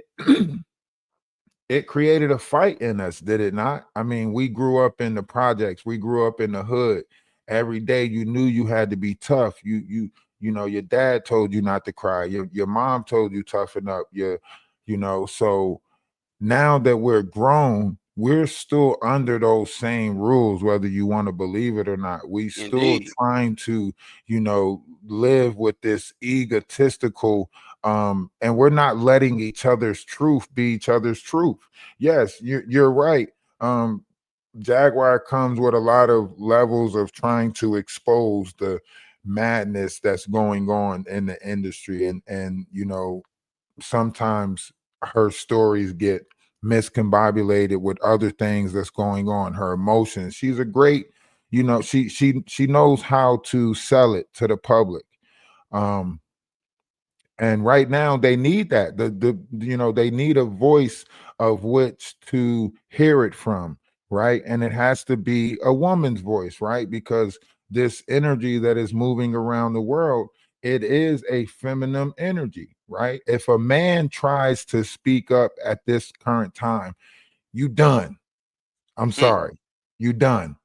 it created a fight in us, did it not? I mean, we grew up in the projects, we grew up in the hood. Every day you knew you had to be tough. Your dad told you not to cry. Your mom told you toughen up. So now that we're grown, we're still under those same rules, whether you want to believe it or not. We still Indeed. trying to, live with this egotistical, and we're not letting each other's truth be each other's truth. Yes, you're right. Jaguar comes with a lot of levels of trying to expose the madness that's going on in the industry, and sometimes her stories get miscombobulated with other things that's going on, her emotions. She's a great, she knows how to sell it to the public. And right now they need that. They need a voice of which to hear it from, right? And it has to be a woman's voice, right? Because this energy that is moving around the world, it is a feminine energy, right? If a man tries to speak up at this current time, you done. I'm sorry. You done.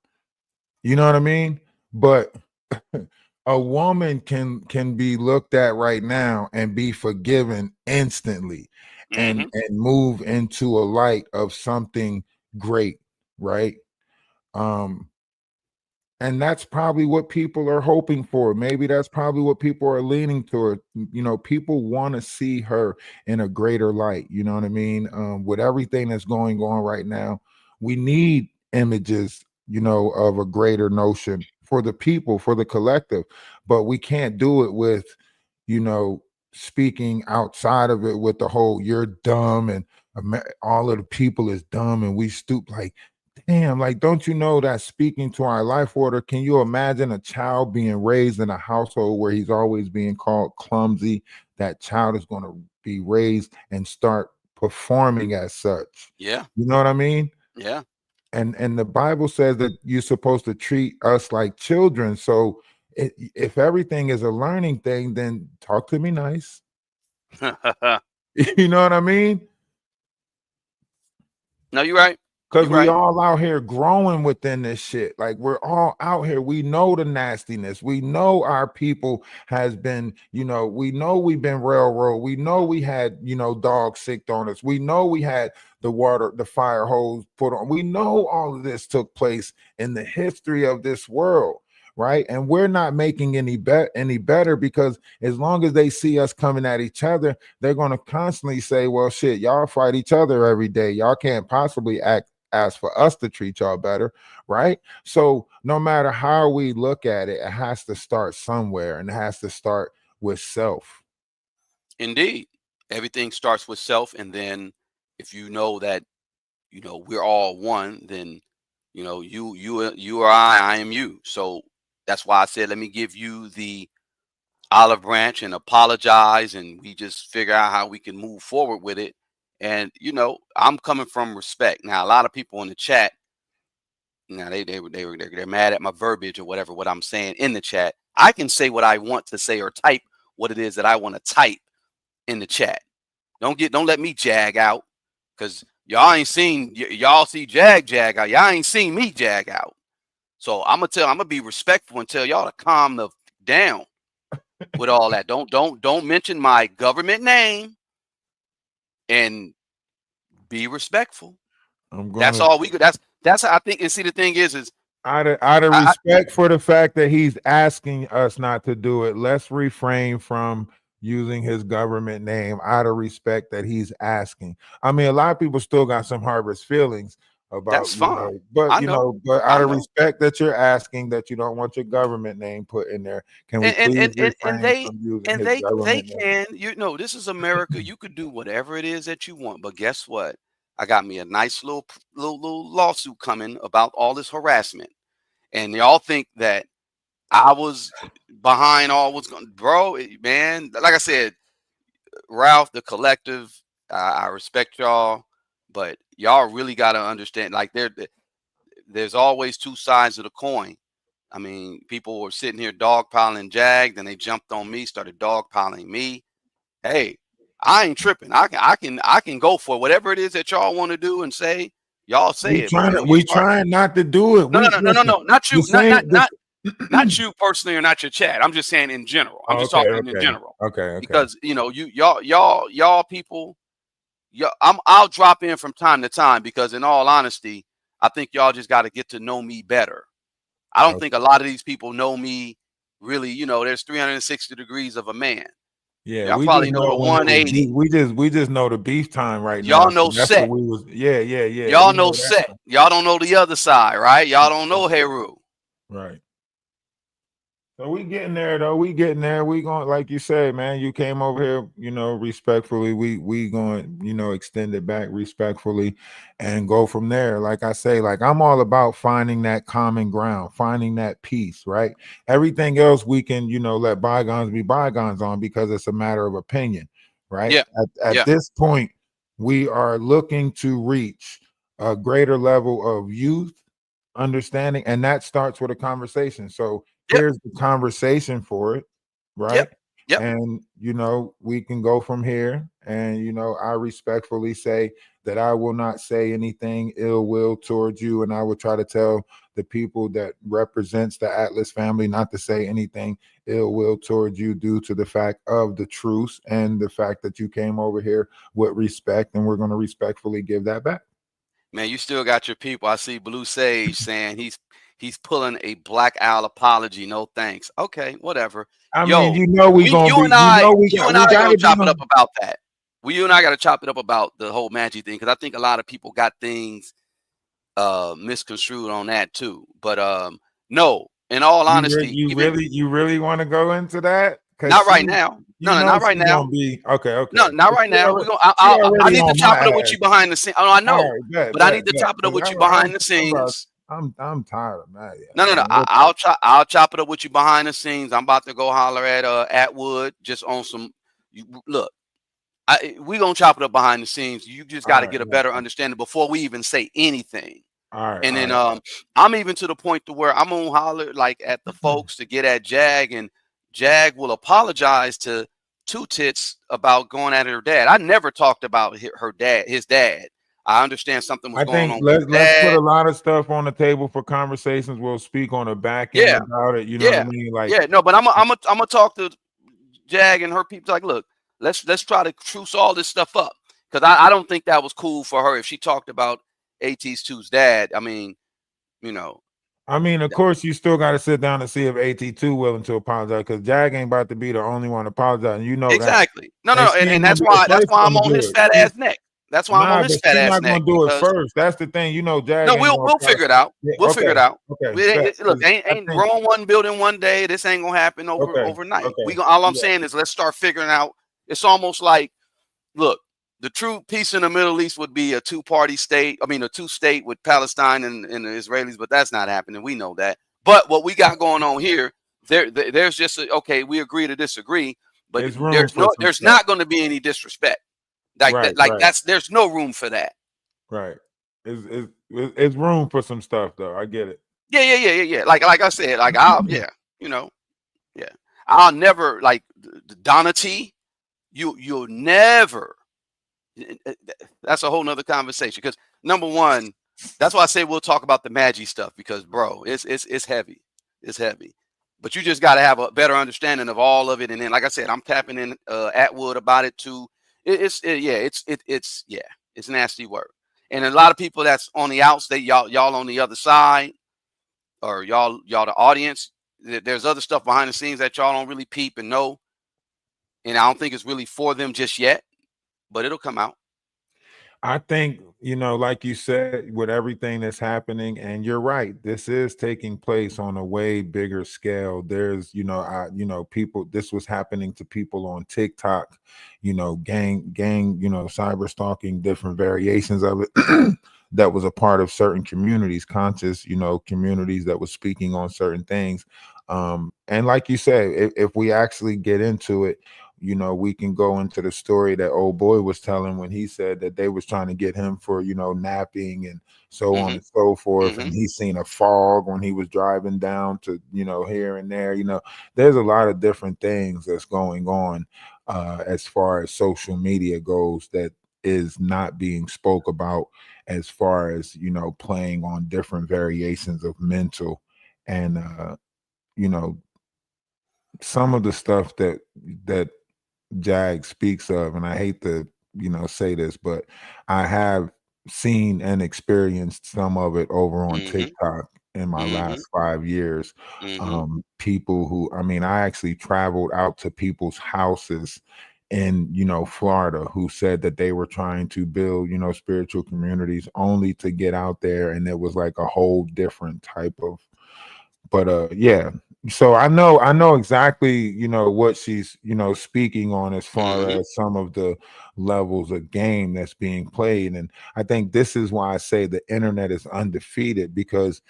You know what I mean? But a woman can be looked at right now and be forgiven instantly, and move into a light of something great, right? And that's probably what people are hoping for. Maybe that's probably what people are leaning toward. People want to see her in a greater light. You know what I mean? With everything that's going on right now, we need images, of a greater notion for the people, for the collective. But we can't do it with, speaking outside of it with the whole "you're dumb" and all of the people is dumb and we stoop. Like, damn, like, don't you know that speaking to our life order? Can you imagine a child being raised in a household where he's always being called clumsy? That child is going to be raised and start performing as such. Yeah. You know what I mean? Yeah. And the Bible says that you're supposed to treat us like children. So if everything is a learning thing, then talk to me nice. You know what I mean? No, you're right. Because You're we right. all out here growing within this shit. Like, we're all out here. We know the nastiness. We know our people has been, you know, we know we've been railroad. We know we had, you know, dogs sicked on us. We know we had the fire hose put on. We know all of this took place in the history of this world, right? And we're not making any better, because as long as they see us coming at each other, they're going to constantly say, well, shit, y'all fight each other every day. Y'all can't possibly ask for us to treat y'all better, right? So no matter how we look at it, it has to start somewhere, and it has to start with self. Indeed. Everything starts with self, and then if you know that, you know, we're all one, then, you know, you are I am you. So that's why I said, let me give you the olive branch and apologize, and we just figure out how we can move forward with it. And, you know, I'm coming from respect. Now, a lot of people in the chat, now they're mad at my verbiage or whatever, what I'm saying in the chat. I can say what I want to say or type what it is that I want to type in the chat. Don't let me jag out, because y'all ain't seen, y'all see jag out. Y'all ain't seen me jag out. So I'm gonna be respectful and tell y'all to calm the down with all that. Don't mention my government name, and be respectful. That's all we could. That's how I think. And see, the thing is out of respect for the fact that he's asking us not to do it, let's refrain from using his government name out of respect that he's asking. I mean, a lot of people still got some harvest feelings about, that's fine. You know, but out of respect that you're asking that you don't want your government name put in there, can we please refrain from using his government name? You know, this is America. You could do whatever it is that you want, but guess what? I got me a nice little lawsuit coming about all this harassment, and y'all think that I was behind all what's going, bro, man. Like I said, Ralph, the collective, I respect y'all, but y'all really got to understand, like, there's always two sides of the coin. I mean, people were sitting here dogpiling Jag, then they jumped on me, started dogpiling me. Hey, I ain't tripping. I can go for whatever it is that y'all want to do and say. Y'all say we trying not to do it. No, not you, not you personally, or not your chat. I'm just saying in general. I'm just talking in general. Okay. Because, you know, y'all people, I'll drop in from time to time, because in all honesty, I think y'all just got to get to know me better. I don't think a lot of these people know me really. You know, there's 360 degrees of a man. Yeah, y'all probably know the 180. We just know the beef time right now. Y'all know so Set. Yeah. Y'all know Set. Y'all don't know the other side, right? Y'all don't know Heru. Right. So we getting there though. We getting there. We going, like you said, man. You came over here, you know, respectfully. We going, you know, extend it back respectfully, and go from there. Like I say, like, I'm all about finding that common ground, finding that peace. Right. Everything else we can, you know, let bygones be bygones on, because it's a matter of opinion. Right. Yeah. At this point, we are looking to reach a greater level of youth understanding, and that starts with a conversation. So here's the conversation for it, right? Yep. And, you know, we can go from here. And, you know, I respectfully say that I will not say anything ill will towards you, and I will try to tell the people that represents the Atlas family not to say anything ill will towards you, due to the fact of the truth and the fact that you came over here with respect, and we're going to respectfully give that back. Man, you still got your people. I see Blue Sage saying he's pulling a Black Owl apology. No thanks. Okay, whatever. I mean, you know, you and I gotta chop it up about that. You and I got to chop it up about the whole Magic thing, because I think a lot of people got things misconstrued on that too. But no, in all honesty, you really want to go into that? Not right now. You no, know not right she's now. gonna be okay. No, not But right now. she I already need to on my chop it up with ass. you behind the scenes. Oh, I know, All right, bet, but I bet, need to bet. chop it up 'Cause with you behind the scenes. I'm tired of Nadia. No. Man. I'll chop it up with you behind the scenes. I'm about to go holler at Atwood just on some. Look, we gonna chop it up behind the scenes. You just got to get a better understanding before we even say anything. All right, And then all right. I'm even to the point to where I'm gonna holler like at the folks to get at Jag, and Jag will apologize to Two Tits about going at her dad. I never talked about her dad, his dad. I understand something was I going think on with his let's put dad. a lot of stuff on the table for conversations. We'll speak on the back end Yeah, about it. You know what I mean? Like, yeah. No, but I'm gonna talk to Jag and her people. Like, look, let's try to truce all this stuff up, because I don't think that was cool for her if she talked about AT2's dad. I mean, you know. I mean, of course, you still got to sit down and see if AT2 willing to apologize, because Jag ain't about to be the only one apologizing. You know that. Exactly. No, And she and ain't gonna that's be the why first I'm one to on do his it. fat ass neck. That's why I'm on Nah, his but fat she's ass not neck, gonna do it because first. That's the thing. You know, Jag no, ain't we'll figure it out. Yeah, We'll figure it out. Okay. Look, 'Cause I ain't think growing one building one day. This ain't gonna happen overnight. Okay. All I'm Yeah. saying is let's start figuring out. It's almost like, look, the true peace in the Middle East would be a two-party state. I mean, a two-state with Palestine and the Israelis, but that's not happening. We know that. But what we got going on here, there's just okay. We agree to disagree, but There's room for some there's stuff. not going to be any disrespect. Right. There's no room for that. Right. It's room for some stuff though. I get it. Yeah. Like I said, like I'll never like Donna T. You'll never. That's a whole nother conversation, because number one, that's why I say we'll talk about the Maggi stuff, because bro, it's heavy. It's heavy. But you just got to have a better understanding of all of it. And then, like I said, I'm tapping in Atwood about it too. It's nasty work. And a lot of people that's on the outs, y'all on the other side, or y'all the audience. There's other stuff behind the scenes that y'all don't really peep and know. And I don't think it's really for them just yet, but it'll come out. I think, like you said, with everything that's happening, and you're right, this is taking place on a way bigger scale. There's, people, this was happening to people on TikTok, gang, cyber stalking, different variations of it. That was a part of certain communities, conscious, communities that was speaking on certain things. And like you said, if we actually get into it, we can go into the story that old boy was telling when he said that they was trying to get him for, napping and so on and so forth. And he seen a fog when he was driving down to, here and there. There's a lot of different things that's going on as far as social media goes that is not being spoke about, as far as, playing on different variations of mental and, some of the stuff that Jag speaks of, and I hate to, say this, but I have seen and experienced some of it over on TikTok in my last 5 years. People who, I actually traveled out to people's houses in, Florida, who said that they were trying to build, spiritual communities, only to get out there and it was like a whole different type of, but yeah. So I know exactly, what she's, speaking on as far as some of the levels of game that's being played. And I think this is why I say the internet is undefeated, because,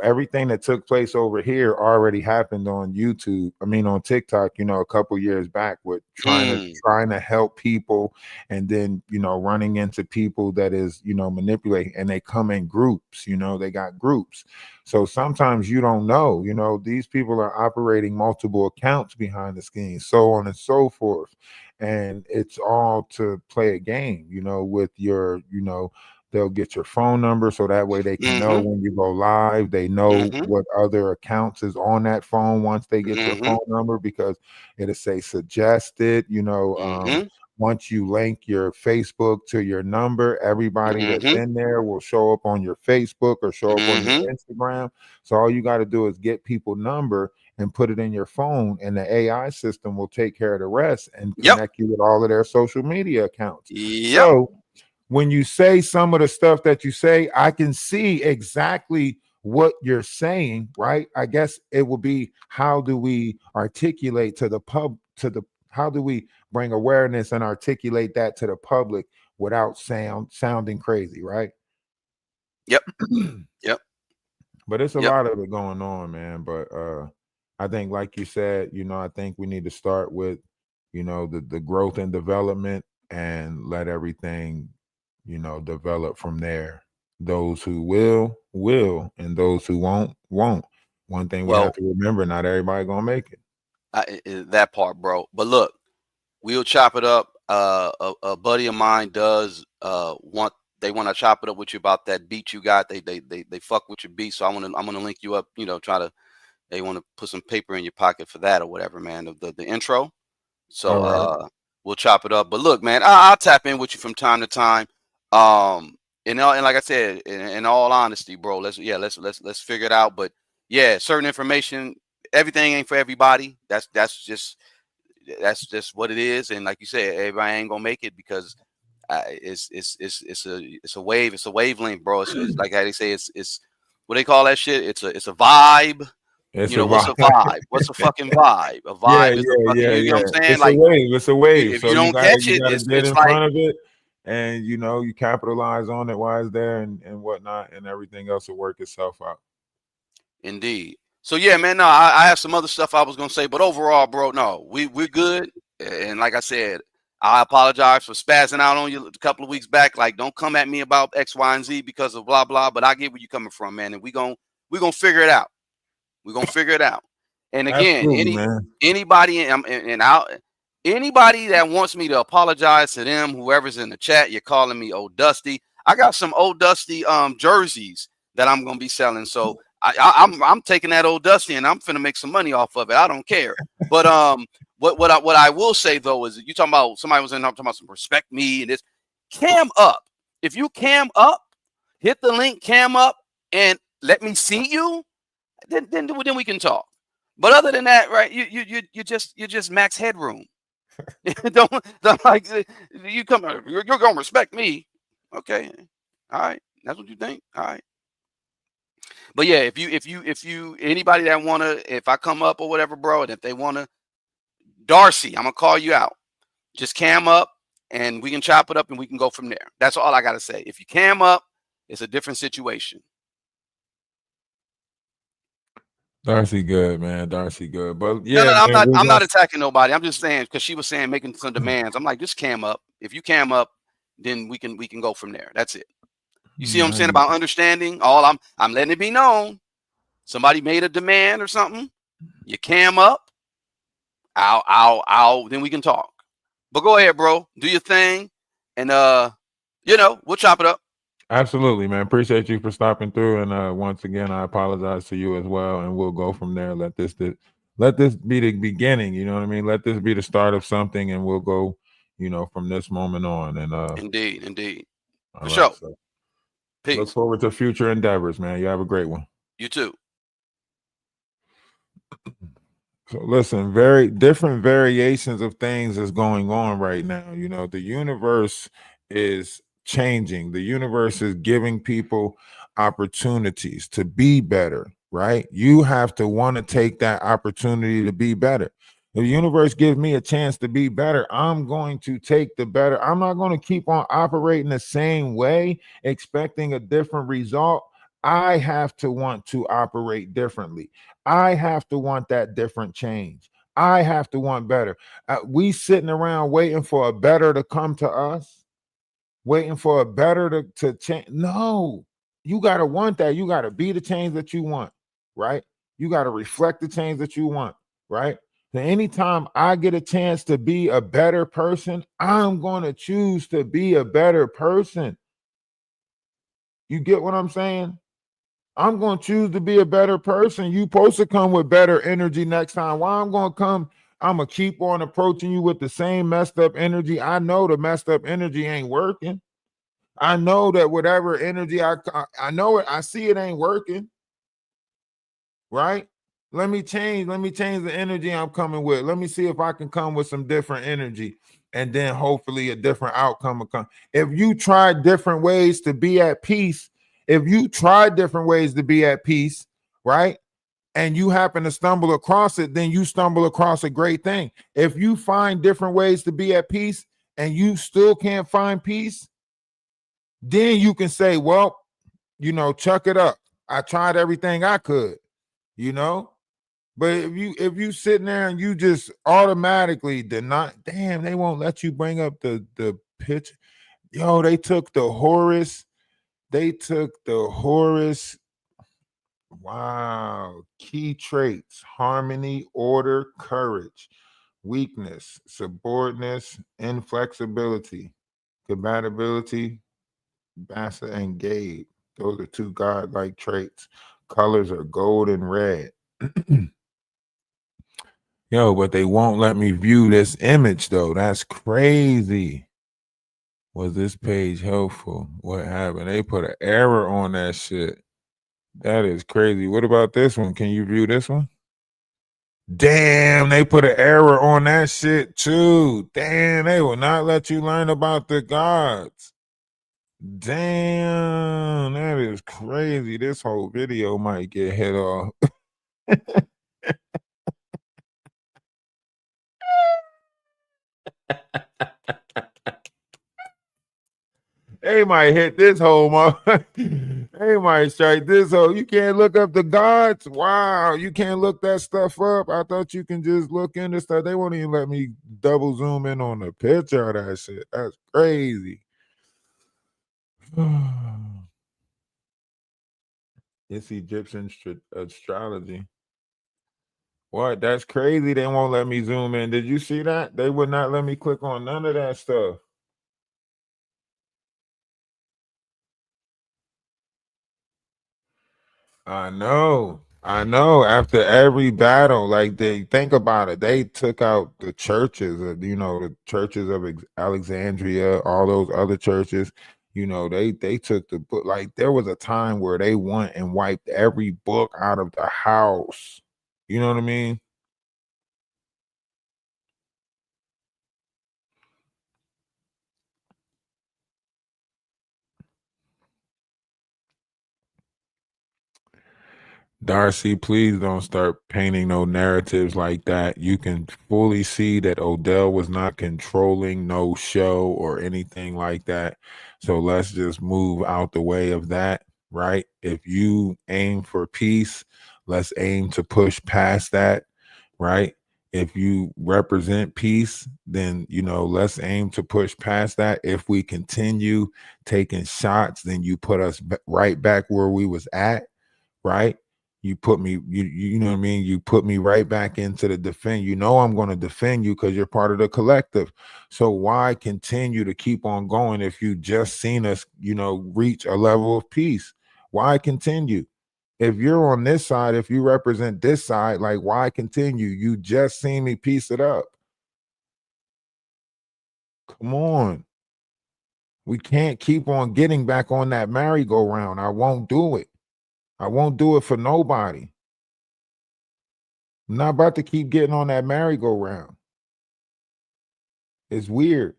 everything that took place over here already happened on YouTube. On TikTok, a couple years back, with trying to help people, and then, running into people that is, manipulating, and they come in groups, they got groups. So sometimes you don't know, these people are operating multiple accounts behind the scenes, so on and so forth. And it's all to play a game, with your, they'll get your phone number so that way they can know when you go live. They know what other accounts is on that phone once they get your phone number, because it'll say suggested, once you link your Facebook to your number, everybody that's in there will show up on your Facebook or show up on your Instagram. So all you got to do is get people number and put it in your phone, and the AI system will take care of the rest and connect you with all of their social media accounts. So when you say some of the stuff that you say, I can see exactly what you're saying, right? I guess it will be, how do we articulate to the How do we bring awareness and articulate that to the public without sounding crazy, right? Yep. Yep. But it's a Yep. lot of it going on, man. But I think, like you said, I think we need to start with, the growth and development, and let everything, develop from there. Those who will, and those who won't. One thing we Well, have to remember: not everybody gonna make it. that part, bro. But look, we'll chop it up. A buddy of mine does want to chop it up with you about that beat you got. They fuck with your beat, so I'm gonna link you up. They want to put some paper in your pocket for that or whatever, man. The intro. So All we'll chop it up. But look, man, I'll tap in with you from time to time. And like I said, in all honesty, bro, let's figure it out. But yeah, certain information, everything ain't for everybody. That's just what it is. And like you said, everybody ain't gonna make it because it's a wave. It's a wavelength, bro. It's like how they say it's what they call that shit. It's a vibe. It's What's a vibe? What's a fucking vibe? A vibe is a fucking, you know what I'm saying? It's like a wave. It's a wave. if So you don't catch it, gotta it's get in like front of it, and you capitalize on it while it's there and whatnot, and everything else will work itself out. indeed. So yeah, man. No, I have some other stuff I was gonna say, but overall, bro, no, we're good. And like I said, I apologize for spazzing out on you a couple of weeks back. Like, don't come at me about X, Y, and Z because of blah blah. But I get where you're coming from, man, and we're gonna figure it out. We're gonna figure it out. And again, anybody that wants me to apologize to them, whoever's in the chat, you're calling me Old Dusty. I got some Old Dusty jerseys that I'm gonna be selling. So I'm taking that Old Dusty and I'm finna make some money off of it. I don't care. But what I will say though is, you talking about somebody was in talking about some respect me and this cam up. If you cam up, hit the link, cam up, and let me see you. Then we can talk. But other than that, right? You just max headroom. don't like you come. You're gonna respect me, okay? All right, that's what you think. All right. But yeah, if you anybody that wanna, if I come up or whatever, bro, and if they wanna, Darcy, I'm gonna call you out. Just cam up and we can chop it up and we can go from there. That's all I gotta say. If you cam up, it's a different situation. Darcy good, man. Darcy good. But yeah, no, I'm not attacking nobody. I'm just saying, because she was saying making some demands. I'm like, just cam up. If you cam up, then we can go from there. That's it. You see what I'm saying about understanding? All I'm letting it be known. Somebody made a demand or something. You cam up. I'll then we can talk. But go ahead, bro. Do your thing. And we'll chop it up. Absolutely, man. Appreciate you for stopping through. And once again, I apologize to you as well. And we'll go from there. Let this be the beginning. You know what I mean? Let this be the start of something, and we'll go, from this moment on. And indeed. For right, sure. So Peace. Look forward to future endeavors, man. You have a great one. You too. So listen, very different variations of things is going on right now. The universe is changing. The universe is giving people opportunities to be better, right? You have to want to take that opportunity to be better. The universe gives me a chance to be better. I'm going to take the better. I'm not going to keep on operating the same way, expecting a different result. I have to want to operate differently. I have to want that different change. I have to want better. We sitting around waiting for a better to come to us. Waiting for a better to change. No, you got to want that. You got to be the change that you want, right? You got to reflect the change that you want, right? So anytime I get a chance to be a better person, I'm going to choose to be a better person. You get what I'm saying? I'm going to choose to be a better person. You supposed to come with better energy next time. Why I'm going to come, I'm going to keep on approaching you with the same messed up energy. I know the messed up energy ain't working. I know that whatever energy I know it, I see it ain't working. Right? Let me change the energy I'm coming with. Let me see if I can come with some different energy, and then hopefully a different outcome will come. If you try different ways to be at peace, right? and you happen to stumble across it, then you stumble across a great thing. If you find different ways to be at peace and you still can't find peace, then you can say, well, you know, chuck it up. I tried everything I could, you know. But if you sitting there and you just automatically deny, damn, they won't let you bring up the picture. Yo, they took the Horus. Wow. Key traits: harmony, order, courage, weakness, subordinates, inflexibility, compatibility, Bassa and Gabe. Those are two godlike traits. Colors are gold and red. Yo, but they won't let me view this image though. That's crazy. Was this page helpful? What happened? They put an error on that shit. That is crazy. What about this one? Can you view this one? Damn, they put an error on that shit too. Damn, they will not let you learn about the gods. Damn, that is crazy. This whole video might get hit off. They might hit this hole, they might strike this hole. You can't look up the gods. Wow, you can't look that stuff up. I thought you can just look into stuff. They won't even let me double zoom in on the picture of that shit. That's crazy. It's Egyptian astrology. What? That's crazy. They won't let me zoom in. Did you see that? They would not let me click on none of that stuff. I know. After every battle, like they think about it, they took out the churches, the churches of Alexandria, all those other churches. You know, they took the book. Like there was a time where they went and wiped every book out of the house. You know what I mean? Darcy, please don't start painting no narratives like that. You can fully see that Odell was not controlling no show or anything like that. So let's just move out the way of that, right? If you aim for peace, let's aim to push past that, right? If you represent peace, then, let's aim to push past that. If we continue taking shots, then you put us right back where we was at, right? You put me, you know what I mean? You put me right back into the defend. You know I'm going to defend you because you're part of the collective. So why continue to keep on going if you just seen us, reach a level of peace? Why continue? If you're on this side, if you represent this side, like why continue? You just seen me piece it up. Come on. We can't keep on getting back on that merry-go-round. I won't do it. I won't do it for nobody. I'm not about to keep getting on that merry-go-round. It's weird.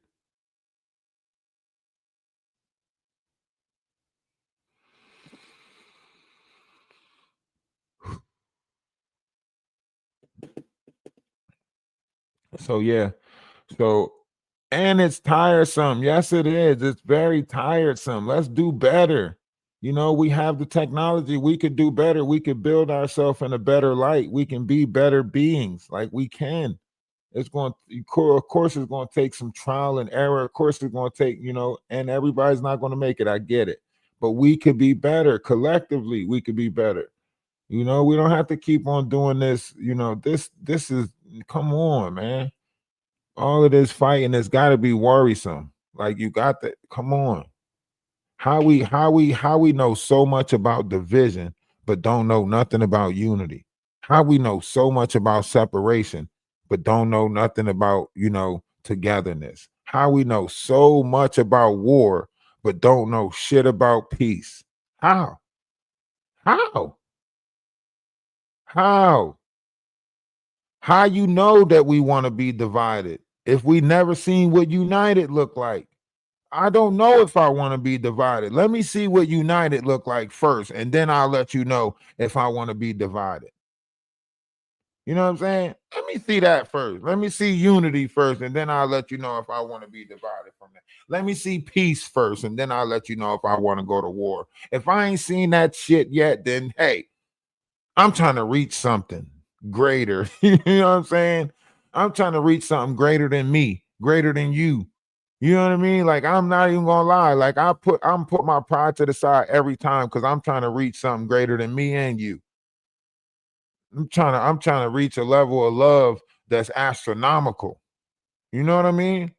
So yeah. And it's tiresome. Yes, it is. It's very tiresome. Let's do better. We have the technology. We could do better. We could build ourselves in a better light. We can be better beings. Like we can. It's going to, of course, it's going to take some trial and error. Of course, it's going to take, and everybody's not going to make it. I get it. But we could be better. Collectively, we could be better. We don't have to keep on doing this. This is, come on, man. All of this fighting has got to be worrisome. Like you got that. Come on. How we know so much about division, but don't know nothing about unity? How we know so much about separation, but don't know nothing about, togetherness? How we know so much about war, but don't know shit about peace? How? How you know that we want to be divided if we never seen what united look like? I don't know if I want to be divided. Let me see what united look like first, and then I'll let you know if I want to be divided. You know what I'm saying? Let me see that first. Let me see unity first, and then I'll let you know if I want to be divided from that. Let me see peace first, and then I'll let you know if I want to go to war. If I ain't seen that shit yet, then hey, I'm trying to reach something greater. You know what I'm saying? I'm trying to reach something greater than me, greater than you. You know what I mean? Like, I'm not even gonna lie. Like, I'm put my pride to the side every time because I'm trying to reach something greater than me and you. I'm trying to reach a level of love that's astronomical. You know what I mean?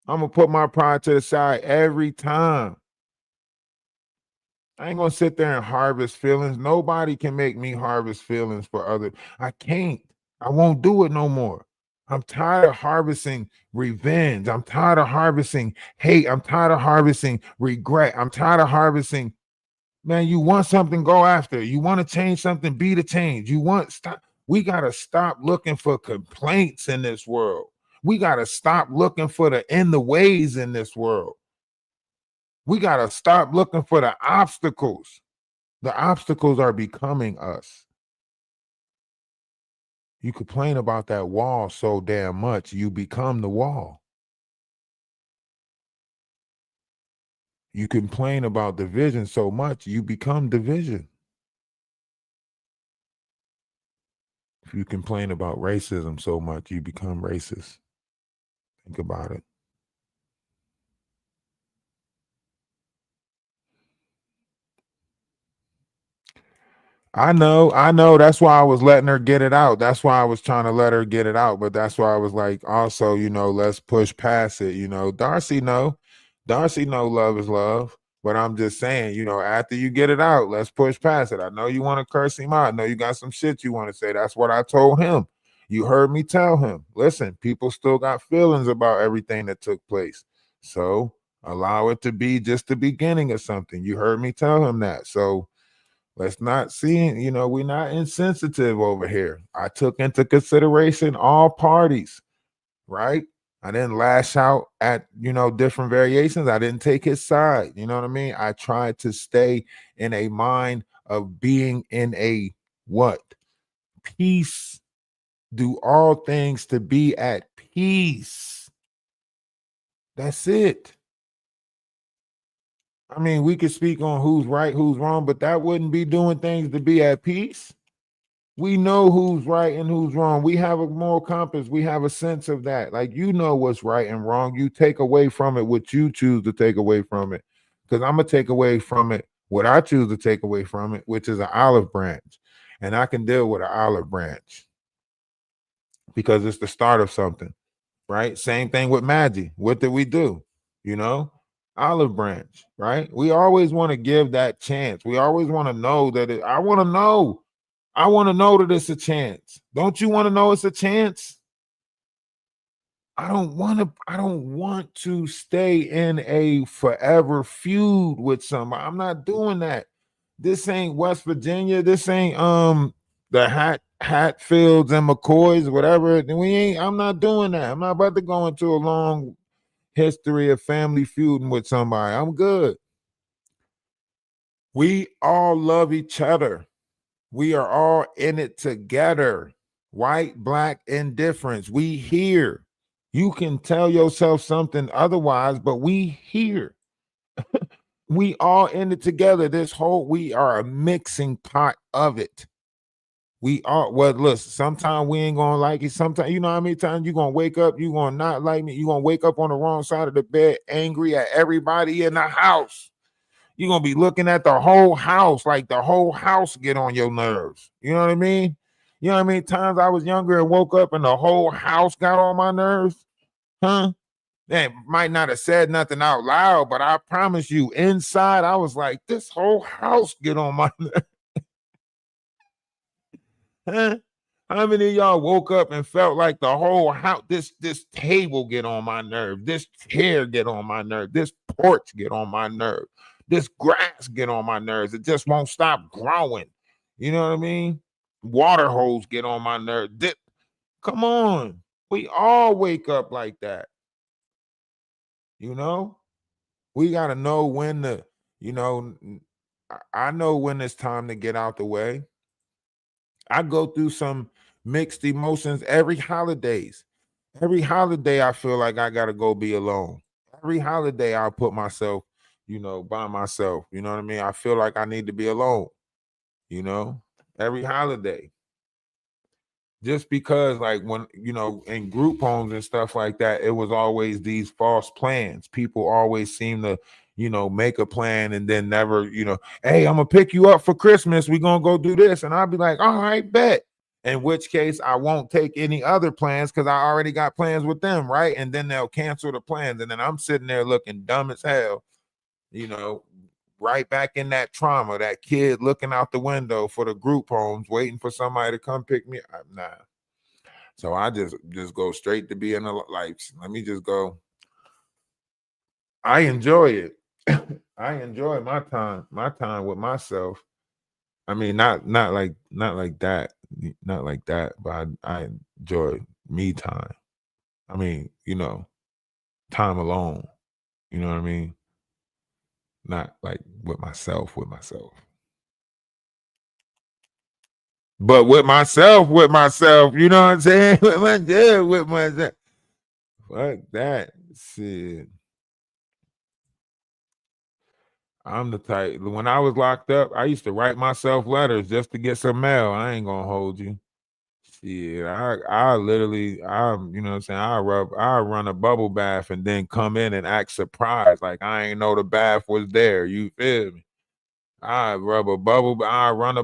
I'm gonna put my pride to the side every time. I ain't gonna sit there and harvest feelings. Nobody can make me harvest feelings for others. I can't. I won't do it no more. I'm tired of harvesting revenge. I'm tired of harvesting hate. I'm tired of harvesting regret. I'm tired of harvesting. Man, you want something, go after it. You want to change something, be the change. You want stop. We gotta stop looking for complaints in this world. We gotta stop looking for the in the ways in this world. We gotta stop looking for the obstacles. The obstacles are becoming us. You complain about that wall so damn much, you become the wall. You complain about division so much, you become division. If you complain about racism so much, you become racist. Think about it. I know. That's why I was letting her get it out. That's why I was trying to let her get it out. But that's why I was like, also, let's push past it. Darcy know love is love. But I'm just saying, after you get it out, let's push past it. I know you want to curse him out. I know you got some shit you want to say. That's what I told him. You heard me tell him. Listen, people still got feelings about everything that took place. So allow it to be just the beginning of something. You heard me tell him that. So let's not see, we're not insensitive over here. I took into consideration all parties, right? I didn't lash out at, different variations. I didn't take his side. You know what I mean? I tried to stay in a mind of being in a what? Peace. Do all things to be at peace. That's it. I mean, we could speak on who's right, who's wrong, but that wouldn't be doing things to be at peace. We know who's right and who's wrong. We have a moral compass. We have a sense of that. Like, what's right and wrong. You take away from it what you choose to take away from it. Because I'm going to take away from it what I choose to take away from it, which is an olive branch. And I can deal with an olive branch because it's the start of something, right? Same thing with Maggie. What did we do? Olive branch, right? We always want to give that chance. We always want to know that I want to know that it's a chance. Don't you want to know it's a chance? I don't want to stay in a forever feud with somebody. I'm not doing that. This ain't West Virginia. This ain't the Hatfields and McCoys, whatever. I'm not doing that. I'm not about to go into a long history of family feuding with somebody. I'm good. We all love each other. We are all in it together. White, black, indifference. We here. You can tell yourself something otherwise, but we here. We all in it together. We are a mixing pot of it. We are, well, listen, sometimes we ain't gonna like it. Sometimes, you know how many times you're gonna wake up, you're gonna not like me, you're gonna wake up on the wrong side of the bed, angry at everybody in the house. You're gonna be looking at the whole house, like the whole house get on your nerves. You know what I mean? You know how many times I was younger and woke up and the whole house got on my nerves? Huh? They might not have said nothing out loud, but I promise you, inside, I was like, this whole house get on my nerves. Huh? How many of y'all woke up and felt like the whole house, this table get on my nerve, this chair get on my nerve, this porch get on my nerve, this grass get on my nerves. It just won't stop growing. You know what I mean? Water hose get on my nerve. Come on. We all wake up like that. We got to know when I know when it's time to get out the way. I go through some mixed emotions every holidays. Every holiday, I feel like I gotta go be alone. Every holiday, I'll put myself, by myself. You know what I mean? I feel like I need to be alone. Every holiday. Just because, like, when, in group homes and stuff like that, it was always these false plans. People always seem to, make a plan and then never, hey, I'm gonna pick you up for Christmas. We're gonna go do this. And I'll be like, all right, bet. In which case I won't take any other plans because I already got plans with them, right? And then they'll cancel the plans. And then I'm sitting there looking dumb as hell, right back in that trauma, that kid looking out the window for the group homes, waiting for somebody to come pick me up. Nah. So I just go straight to being like, let me just go. I enjoy it. I enjoy my time with myself. I mean, not like that, but I enjoy me time. I mean, time alone. You know what I mean? Not like with myself. But with myself, you know what I'm saying? With myself. Fuck that shit. I'm the type, when I was locked up, I used to write myself letters just to get some mail. I ain't gonna hold you. Shit, I literally, you know what I'm saying? I run a bubble bath and then come in and act surprised. Like I ain't know the bath was there. You feel me? I run a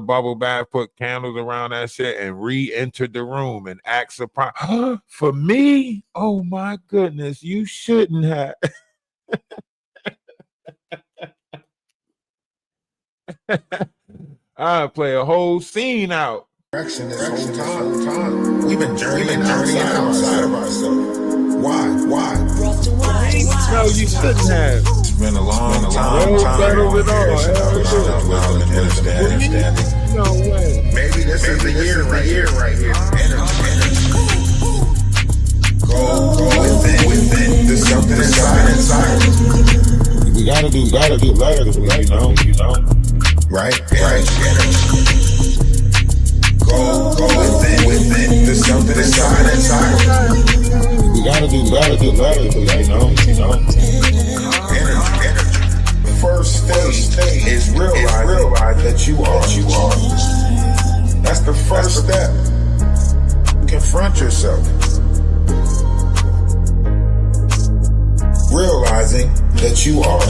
bubble bath, put candles around that shit and re-enter the room and act surprised. For me? Oh my goodness, you shouldn't have. I play a whole scene out. This whole time. We've been journeying outside of ourselves. Why? Brought to Wise. No, you shouldn't have. It's been a long time. Understanding. No way. Maybe this is the year right here. Energy. Go within. There's something inside. We gotta do letters, you know. Right. Go within. There's something inside. We gotta do letters, you know. Energy. First stage is realize that you are. That's the first step. Confront yourself. Realizing that you are.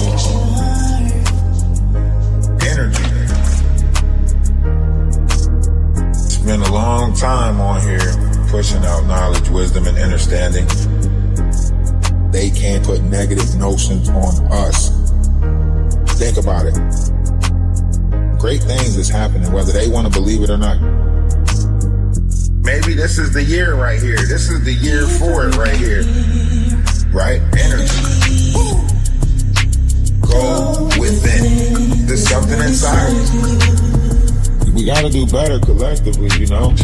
Energy. It's been a long time on here pushing out knowledge, wisdom, and understanding. They can't put negative notions on us. Think about it. Great things is happening, whether they want to believe it or not. Maybe this is the year right here. This is the year for it right here. Right? Energy. Go within. There's something inside. We gotta do better collectively, you know.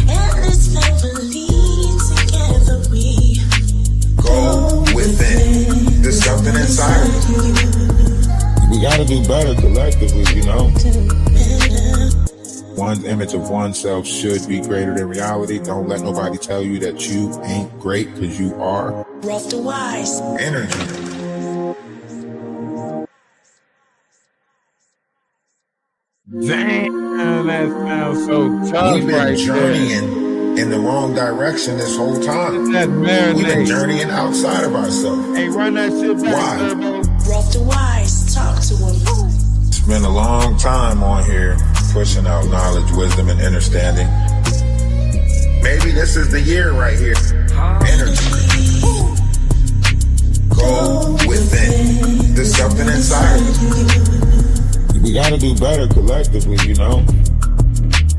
Go within. There's something inside. We gotta do better collectively, you know. One's image of oneself should be greater than reality. Don't let nobody tell you that you ain't great, because you are. Brought to Wise. Energy. Damn, that sounds so tough. We've been right journeying in the wrong direction this whole time. That We've been marinade. journeying outside of ourselves. Hey, run that shit back, Why? Turbo. Brought to Wise. Talk to him. It's been a long time on here pushing out knowledge, wisdom, and understanding. Maybe this is the year right here. Energy. Go within. There's something inside. We gotta do better collectively, you know.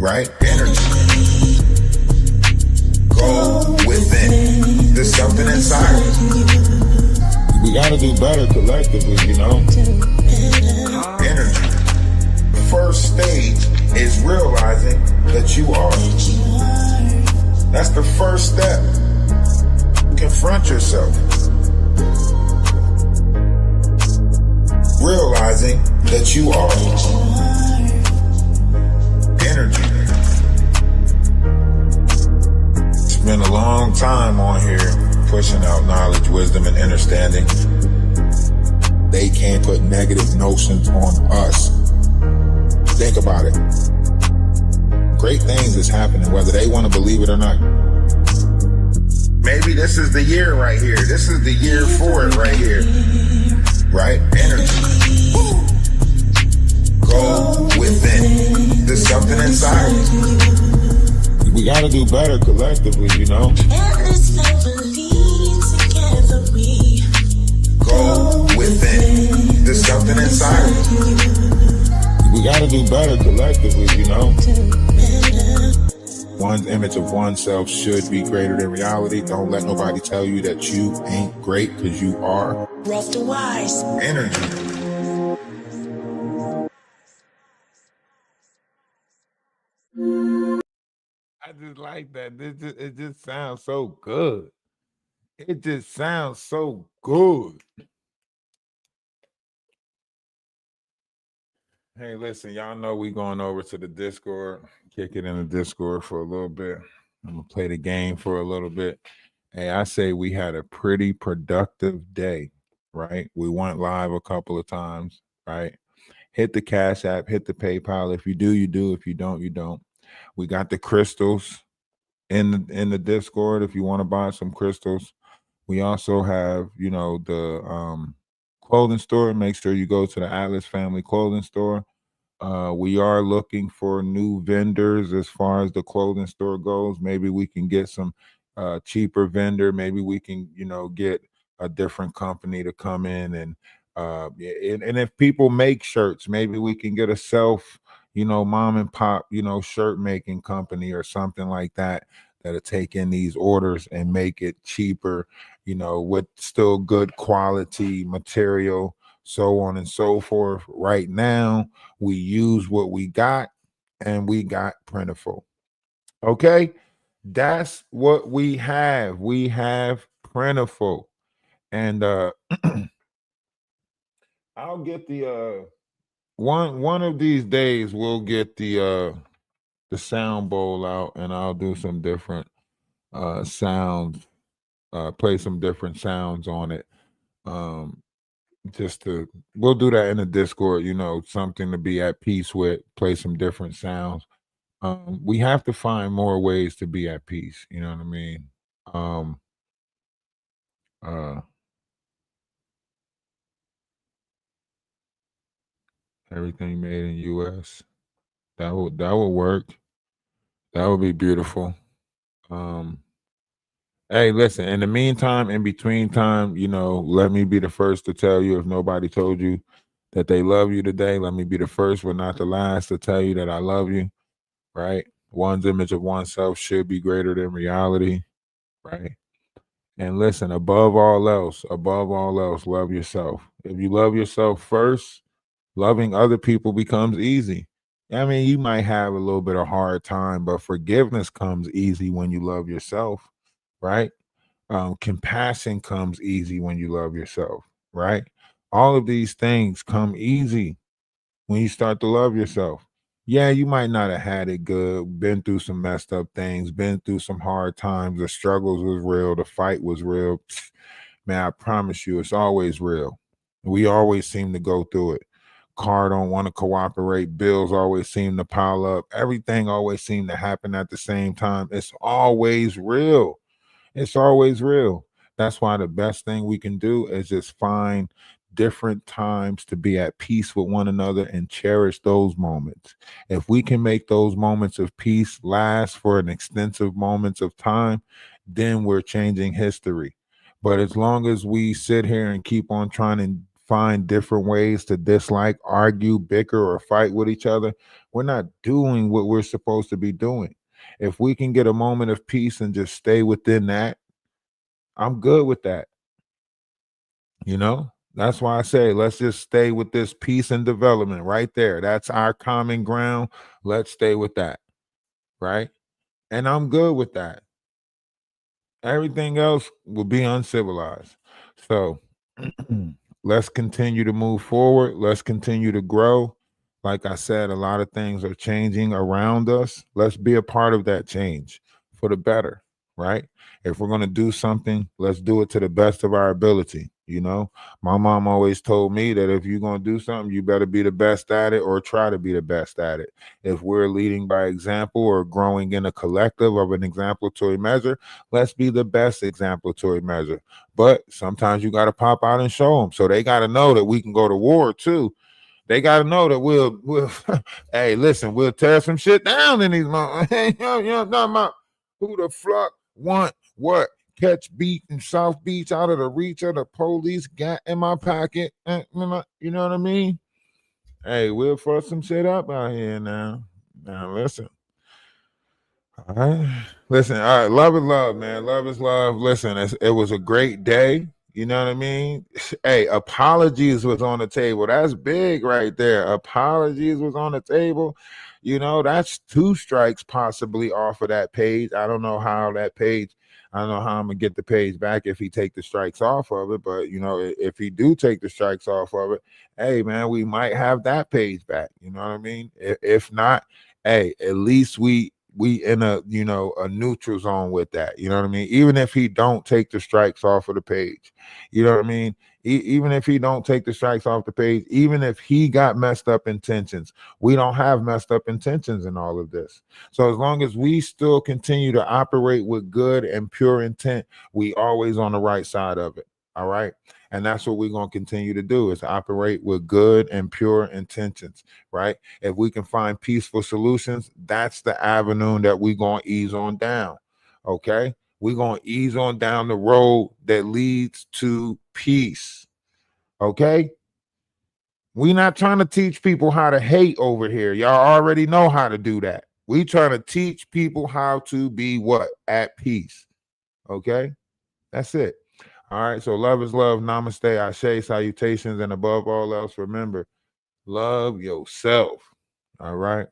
Right? Energy. Go within. There's something inside. We gotta do better collectively, you know. Energy. First stage is realizing that you are. That's the first step. Confront yourself. Realizing that you are. Energy. Been a long time on here pushing out knowledge, wisdom, and understanding. They can't put negative notions on us. Think about it. Great things is happening, whether they want to believe it or not. Maybe this is the year right here. This is the year for it right here. Right? Energy. Go within. There's something inside. We gotta do better collectively, you know? Go within. There's something inside. We gotta do better collectively, you know? One's image of oneself should be greater than reality. Don't let nobody tell you that you ain't great, because you are. Rough to wise. Energy. I just like that. It just sounds so good. It just sounds so good. Hey, listen, y'all know we going over to the Discord, kick it in the Discord for a little bit. I'm gonna play the game for a little bit. Hey, I say we had a pretty productive day, right? We went live a couple of times, right? Hit the Cash App, hit the PayPal. If you do, you do. If you don't, you don't. We got the crystals in the Discord if you want to buy some crystals. We also have, you know, the clothing store. Make sure you go to the Atlas Family Clothing Store. We are looking for new vendors as far as the clothing store goes. Maybe we can get some cheaper vendor. Maybe we can, you know, get a different company to come in and if people make shirts, maybe we can get a you know, mom and pop, you know, shirt making company or something like that that'll take in these orders and make it cheaper, you know, with still good quality material, so on and so forth. Right now, we use what we got, and we got Plentiful. Okay, that's what we have. We have Plentiful, and I'll get the one of these days we'll get the sound bowl out, and I'll do some different sounds, play some different sounds on it. We'll do that in the Discord, you know, something to be at peace with, play some different sounds. We have to find more ways to be at peace, you know what I mean? Everything made in US. That would work. That would be beautiful. Hey, listen, in the meantime, in between time, you know, let me be the first to tell you, if nobody told you that they love you today, let me be the first but not the last to tell you that I love you, right? One's image of oneself should be greater than reality, right? And listen, above all else, love yourself. If you love yourself first, loving other people becomes easy. I mean, you might have a little bit of hard time, but forgiveness comes easy when you love yourself, right? Compassion comes easy when you love yourself, right? All of these things come easy when you start to love yourself. Yeah, you might not have had it good, been through some messed up things, been through some hard times, the struggles was real, the fight was real. Man, I promise you, it's always real. We always seem to go through it. Car don't want to cooperate, bills always seem to pile up, everything always seem to happen at the same time. It's always real. It's always real. That's why the best thing we can do is just find different times to be at peace with one another and cherish those moments. If we can make those moments of peace last for an extensive moments of time, then we're changing history. But as long as we sit here and keep on trying to find different ways to dislike, argue, bicker, or fight with each other, we're not doing what we're supposed to be doing. If we can get a moment of peace and just stay within that, I'm good with that. You know, that's why I say let's just stay with this peace and development right there. That's our common ground. Let's stay with that. Right. And I'm good with that. Everything else will be uncivilized. So let's continue to move forward. Let's continue to grow. Like I said, a lot of things are changing around us. Let's be a part of that change for the better, right? If we're going to do something, let's do it to the best of our ability. You know, my mom always told me that if you're going to do something, you better be the best at it or try to be the best at it. If we're leading by example or growing in a collective of an exemplatory measure, let's be the best exemplatory measure. But sometimes you got to pop out and show them. So they got to know that we can go to war too. They got to know that we'll hey, listen, we'll tear some shit down in these months. You know, talking about who the fuck want what? Catch beat in South Beach out of the reach of the police, got in my pocket. You know what I mean? Hey, we'll fuck some shit up out here now. Now listen. All right. Listen, all right, love is love, man. Love is love. Listen, it was a great day. You know what I mean? Hey, apologies was on the table. That's big right there. Apologies was on the table. You know, that's 2 strikes possibly off of that page. I don't know how that page, I don't know how I'm gonna get the page back if he take the strikes off of it. But you know, if he do take the strikes off of it, hey man, we might have that page back. You know what I mean? If not, hey, at least we in a, you know, a neutral zone with that. You know what I mean? Even if he don't take the strikes off of the page, you know what I mean? Even if he don't take the strikes off the page, even if he got messed up intentions, we don't have messed up intentions in all of this. So as long as we still continue to operate with good and pure intent, we always on the right side of it. All right. And that's what we're going to continue to do, is operate with good and pure intentions, right? If we can find peaceful solutions, that's the avenue that we're going to ease on down, okay? We're going to ease on down the road that leads to peace, okay? We're not trying to teach people how to hate over here. Y'all already know how to do that. We trying to teach people how to be what? At peace, okay? That's it. All right, so love is love. Namaste, ashe, salutations, and above all else, remember, love yourself. All right.